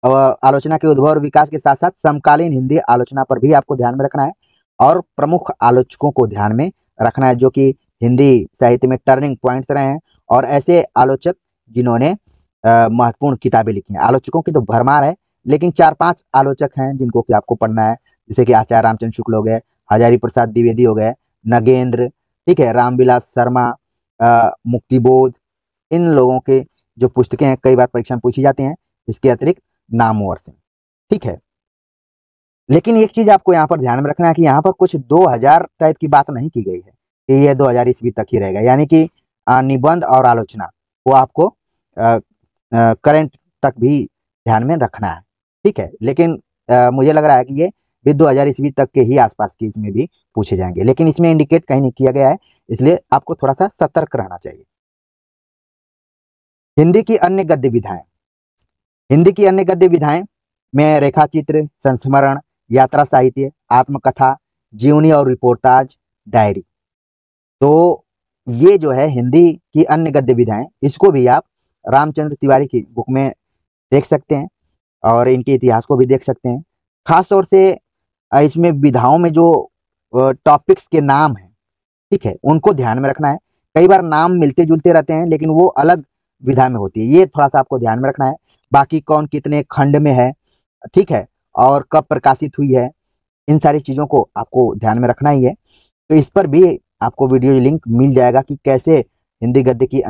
आलोचना के उद्भव और विकास के साथ साथ समकालीन हिंदी आलोचना पर भी आपको ध्यान में रखना है, और प्रमुख आलोचकों को ध्यान में रखना है, जो कि हिंदी साहित्य में टर्निंग पॉइंट्स रहे हैं, और ऐसे आलोचक जिन्होंने महत्वपूर्ण किताबें लिखी हैं। आलोचकों की तो भरमार है, लेकिन 4-5 आलोचक हैं जिनको कि आपको पढ़ना है, जैसे कि आचार्य रामचंद्र शुक्ल हो गए, हजारी प्रसाद द्विवेदी हो गए, नगेंद्र, ठीक है, रामविलास शर्मा, मुक्तिबोध, इन लोगों के जो पुस्तकें हैं कई बार परीक्षा में पूछी जाती हैं। इसके अतिरिक्त नामवर सिंह, ठीक है। लेकिन एक चीज आपको यहाँ पर ध्यान में रखना है कि यहाँ पर कुछ 2000 टाइप की बात नहीं की गई है कि ये 2000 ईस्वी तक ही रहेगा, यानी कि निबंध और आलोचना वो आपको करंट तक भी ध्यान में रखना है, ठीक है। लेकिन मुझे लग रहा है कि ये भी 2000 ईस्वी तक के ही आसपास की इसमें भी पूछे जाएंगे, लेकिन इसमें इंडिकेट कहीं नहीं किया गया है, इसलिए आपको थोड़ा सा सतर्क रहना चाहिए। हिंदी की अन्य गद्य विधाएं। हिंदी की अन्य गद्य विधाएं में रेखाचित्र, संस्मरण, यात्रा साहित्य, आत्मकथा, जीवनी और रिपोर्टाज, डायरी। तो ये जो है हिंदी की अन्य गद्य विधाएं, इसको भी आप रामचंद्र तिवारी की बुक में देख सकते हैं, और इनके इतिहास को भी देख सकते हैं। खास तौर से इसमें विधाओं में जो टॉपिक्स के नाम हैं, ठीक है, उनको ध्यान में रखना है। कई बार नाम मिलते जुलते रहते हैं, लेकिन वो अलग विधा में होती है, ये थोड़ा सा आपको ध्यान में रखना है। बाकी कौन कितने खंड में है, ठीक है, और कब प्रकाशित हुई है, इन सारी चीजों को आपको ध्यान में रखना ही है। तो इस पर भी आपको वीडियो लिंक मिल जाएगा कि कैसे हिंदी गद्य की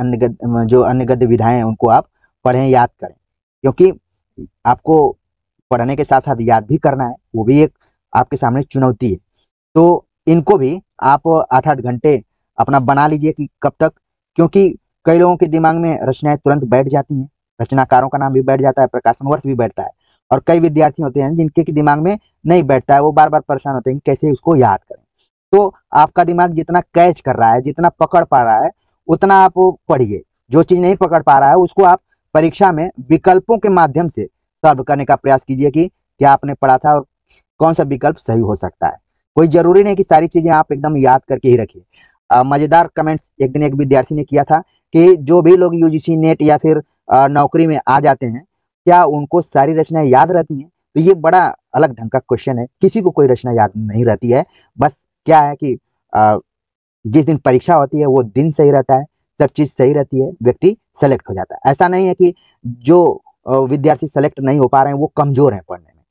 जो अन्य गद्य विधाएं हैं उनको आप पढ़ें, याद करें, क्योंकि आपको पढ़ने के साथ साथ याद भी करना है, वो भी एक आपके सामने चुनौती है। तो इनको भी आप 8-8 घंटे अपना बना लीजिए कि कब तक, क्योंकि कई लोगों के दिमाग में रचनाएं तुरंत बैठ जाती हैं, रचनाकारों का नाम भी बैठ जाता है, प्रकाशन वर्ष भी बैठता है, और कई विद्यार्थी होते हैं जिनके दिमाग में नहीं बैठता है, वो बार बार परेशान होते हैं कि कैसे उसको याद करें। तो आपका दिमाग जितना कैच कर रहा है, जितना पकड़ पा रहा है, उतना आप पढ़िए। जो चीज नहीं पकड़ पा रहा है उसको आप परीक्षा में विकल्पों के माध्यम से सॉल्व करने का प्रयास कीजिए कि क्या आपने पढ़ा था और कौन सा विकल्प सही हो सकता है। कोई जरूरी नहीं कि सारी चीजें आप एकदम याद करके ही रखिए। मजेदार कमेंट्स एक दिन एक विद्यार्थी ने किया था कि जो भी लोग यूजीसी नेट या फिर नौकरी में आ जाते हैं, क्या उनको सारी रचनाएं याद रहती हैं? तो ये बड़ा अलग ढंग का क्वेश्चन है। किसी को कोई रचना याद नहीं रहती है, बस क्या है कि जिस दिन परीक्षा होती है वो दिन सही रहता है, सब चीज सही रहती है, व्यक्ति सेलेक्ट हो जाता है। ऐसा नहीं है कि जो विद्यार्थी सेलेक्ट नहीं हो पा रहे हैं वो कमजोर हैं पढ़ने में,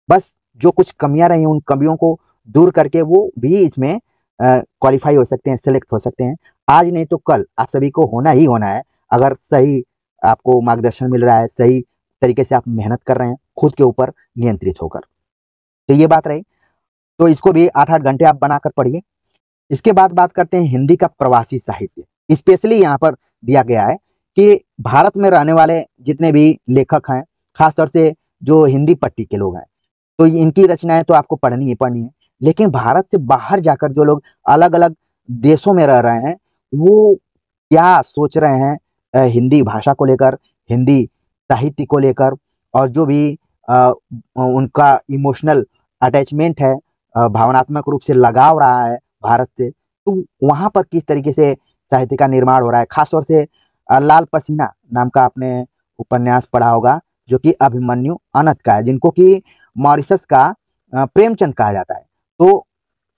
बस जो कुछ कमियां रही हैं उन कमियों को दूर करके वो भी इसमें क्वालिफाई हो सकते हैं, सेलेक्ट हो सकते हैं। आज नहीं तो कल आप सभी को होना ही होना है, अगर सही आपको मार्गदर्शन मिल रहा है, सही तरीके से आप मेहनत कर रहे हैं, खुद के ऊपर नियंत्रित होकर। तो ये बात रही, तो इसको भी 8-8 घंटे आप बनाकर पढ़िए। इसके बाद बात करते हैं हिंदी का प्रवासी साहित्य। स्पेशली यहाँ पर दिया गया है कि भारत में रहने वाले जितने भी लेखक हैं, खासतौर से जो हिंदी पट्टी के लोग हैं, तो इनकी रचनाएं तो आपको पढ़नी ही पढ़नी है। लेकिन भारत से बाहर जाकर जो लोग अलग अलग देशों में रह रहे हैं, वो क्या सोच रहे हैं हिंदी भाषा को लेकर, हिंदी साहित्य को लेकर, और जो भी उनका इमोशनल अटैचमेंट है, भावनात्मक रूप से लगाव रहा है भारत से, तो वहाँ पर किस तरीके से साहित्य का निर्माण हो रहा है। खासतौर से लाल पसीना नाम का आपने उपन्यास पढ़ा होगा, जो कि अभिमन्यु अनंत का है, जिनको कि मॉरिशस का प्रेमचंद कहा जाता है। तो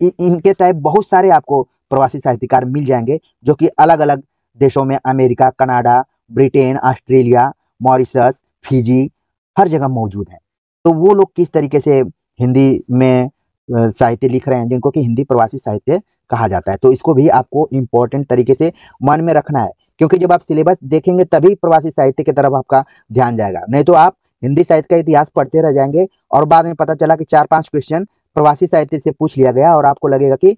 इनके टाइप बहुत सारे आपको प्रवासी साहित्यकार मिल जाएंगे, जो कि अलग अलग देशों में, America, Canada, Britain, Australia, Mauritius, Fiji, हर जगह मौजूद हैं। तो वो लोग किस तरीके से हिंदी में साहित्य लिख रहे हैं, जिनको कि हिंदी प्रवासी साहित्य कहा जाता है। तो इसको भी आपको इम्पोर्टेंट तरीके से मन में रखना है, क्योंकि जब आप सिलेबस देखेंगे तभी प्रवासी साहित्य की तरफ आपका ध्यान जाएगा। नहीं तो आप हिंदी साहित्य का इतिहास पढ़ते रह जाएंगे और बाद में पता चला कि 4-5 क्वेश्चन प्रवासी साहित्य से पूछ लिया गया और आपको लगेगा कि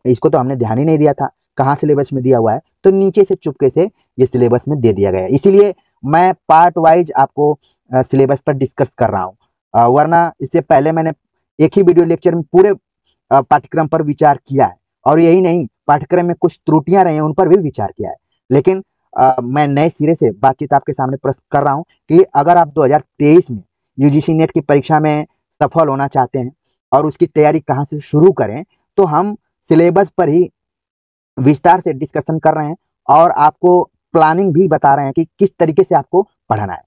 इसको तो हमने ध्यान ही नहीं दिया था, कहाँ सिलेबस में दिया हुआ है। तो नीचे से चुपके से ये सिलेबस में दे दिया गया है। इसीलिए मैं पार्ट वाइज आपको सिलेबस पर डिस्कस कर रहा हूँ, वरना इससे पहले मैंने एक ही वीडियो लेक्चर में पूरे पाठ्यक्रम पर विचार किया है, और यही नहीं, पाठ्यक्रम में कुछ त्रुटियां रही हैं उन पर भी विचार किया है। लेकिन मैं नए सिरे से बातचीत आपके सामने प्रस्तुत कर रहा हूँ कि अगर आप 2023 में यूजीसी नेट की परीक्षा में सफल होना चाहते हैं और उसकी तैयारी कहाँ से शुरू करें, तो हम सिलेबस पर ही विस्तार से डिस्कशन कर रहे हैं और आपको प्लानिंग भी बता रहे हैं कि किस तरीके से आपको पढ़ना है।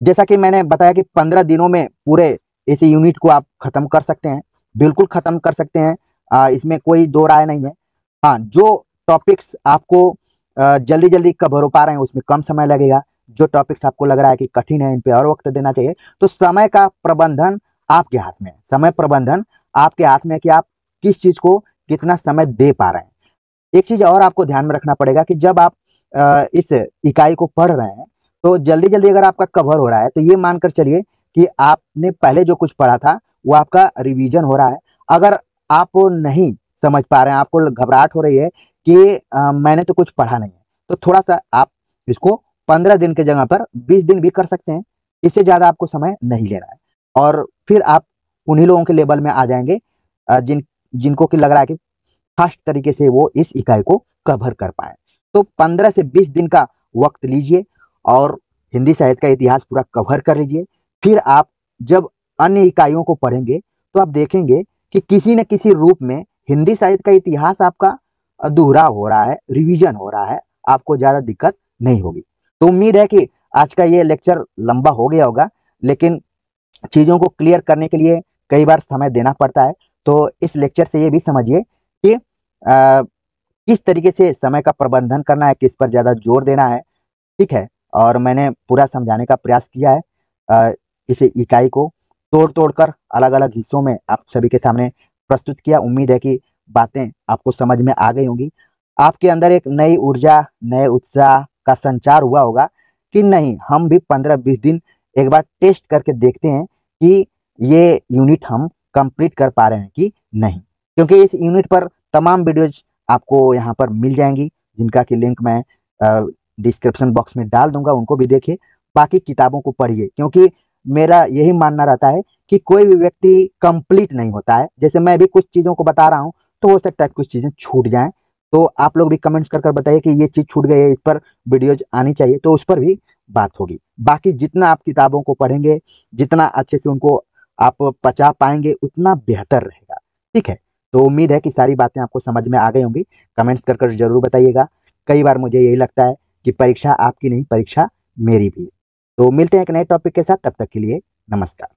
जैसा कि मैंने बताया कि 15 दिनों में पूरे इस यूनिट को आप खत्म कर सकते हैं, बिल्कुल खत्म कर सकते हैं, इसमें कोई दो राय नहीं है। हाँ, जो टॉपिक्स आपको जल्दी जल्दी कवर हो पा रहे हैं उसमें कम समय लगेगा, जो टॉपिक्स आपको लग रहा है कि कठिन है, इन पे और वक्त देना चाहिए। तो समय का प्रबंधन आपके हाथ में है, समय प्रबंधन आपके हाथ में है कि आप किस चीज को कितना समय दे पा रहे हैं। एक चीज और आपको ध्यान में रखना पड़ेगा कि जब आप इस इकाई को पढ़ रहे हैं, तो जल्दी जल्दी अगर आपका कवर हो रहा है, तो ये मानकर चलिए कि आपने पहले जो कुछ पढ़ा था वो आपका रिवीजन हो रहा है। अगर आप नहीं समझ पा रहे हैं, आपको घबराहट हो रही है कि मैंने तो कुछ पढ़ा नहीं है, तो थोड़ा सा आप इसको 15 दिन की जगह पर 20 दिन भी कर सकते हैं। इससे ज्यादा आपको समय नहीं लेना है, और फिर आप उन्हीं लोगों के लेवल में आ जाएंगे जिनको कि लग रहा है कि फास्ट तरीके से वो इस इकाई को कवर कर पाए। तो 15 से 20 दिन का वक्त लीजिए और हिंदी साहित्य का इतिहास पूरा कवर कर लीजिए। फिर आप जब अन्य इकाइयों को पढ़ेंगे, तो आप देखेंगे कि किसी न किसी रूप में हिंदी साहित्य का इतिहास आपका दोहरा हो रहा है, रिवीजन हो रहा है, आपको ज्यादा दिक्कत नहीं होगी। तो उम्मीद है कि आज का ये लेक्चर लंबा हो गया होगा, लेकिन चीजों को क्लियर करने के लिए कई बार समय देना पड़ता है। तो इस लेक्चर से ये भी समझिए कि किस तरीके से समय का प्रबंधन करना है, किस पर ज्यादा जोर देना है, ठीक है। और मैंने पूरा समझाने का प्रयास किया है, इस इकाई को तोड़ तोड़ कर अलग अलग हिस्सों में आप सभी के सामने प्रस्तुत किया। उम्मीद है कि बातें आपको समझ में आ गई होंगी, आपके अंदर एक नई ऊर्जा, नए उत्साह का संचार हुआ होगा कि नहीं, हम भी 15-20 दिन एक बार टेस्ट करके देखते हैं कि ये यूनिट हम कंप्लीट कर पा रहे हैं कि नहीं। क्योंकि इस यूनिट पर तमाम वीडियोज आपको यहाँ पर मिल जाएंगी, जिनका कि लिंक मैं डिस्क्रिप्शन बॉक्स में डाल दूंगा, उनको भी देखिए। बाकी किताबों को पढ़िए, क्योंकि मेरा यही मानना रहता है कि कोई भी व्यक्ति कंप्लीट नहीं होता है। जैसे मैं भी कुछ चीज़ों को बता रहा हूँ, तो हो सकता है कुछ चीज़ें छूट जाएं, तो आप लोग भी कमेंट्स कर कर बताइए कि ये चीज़ छूट गई है, इस पर वीडियोज आनी चाहिए, तो उस पर भी बात होगी। बाकी जितना आप किताबों को पढ़ेंगे, जितना अच्छे से उनको आप पचा पाएंगे, उतना बेहतर रहेगा, ठीक है। तो उम्मीद है कि सारी बातें आपको समझ में आ गई होंगी। कमेंट्स कर कर जरूर बताइएगा। कई बार मुझे यही लगता है कि परीक्षा आपकी नहीं, परीक्षा मेरी भी। तो मिलते हैं एक नए टॉपिक के साथ, तब तक के लिए नमस्कार।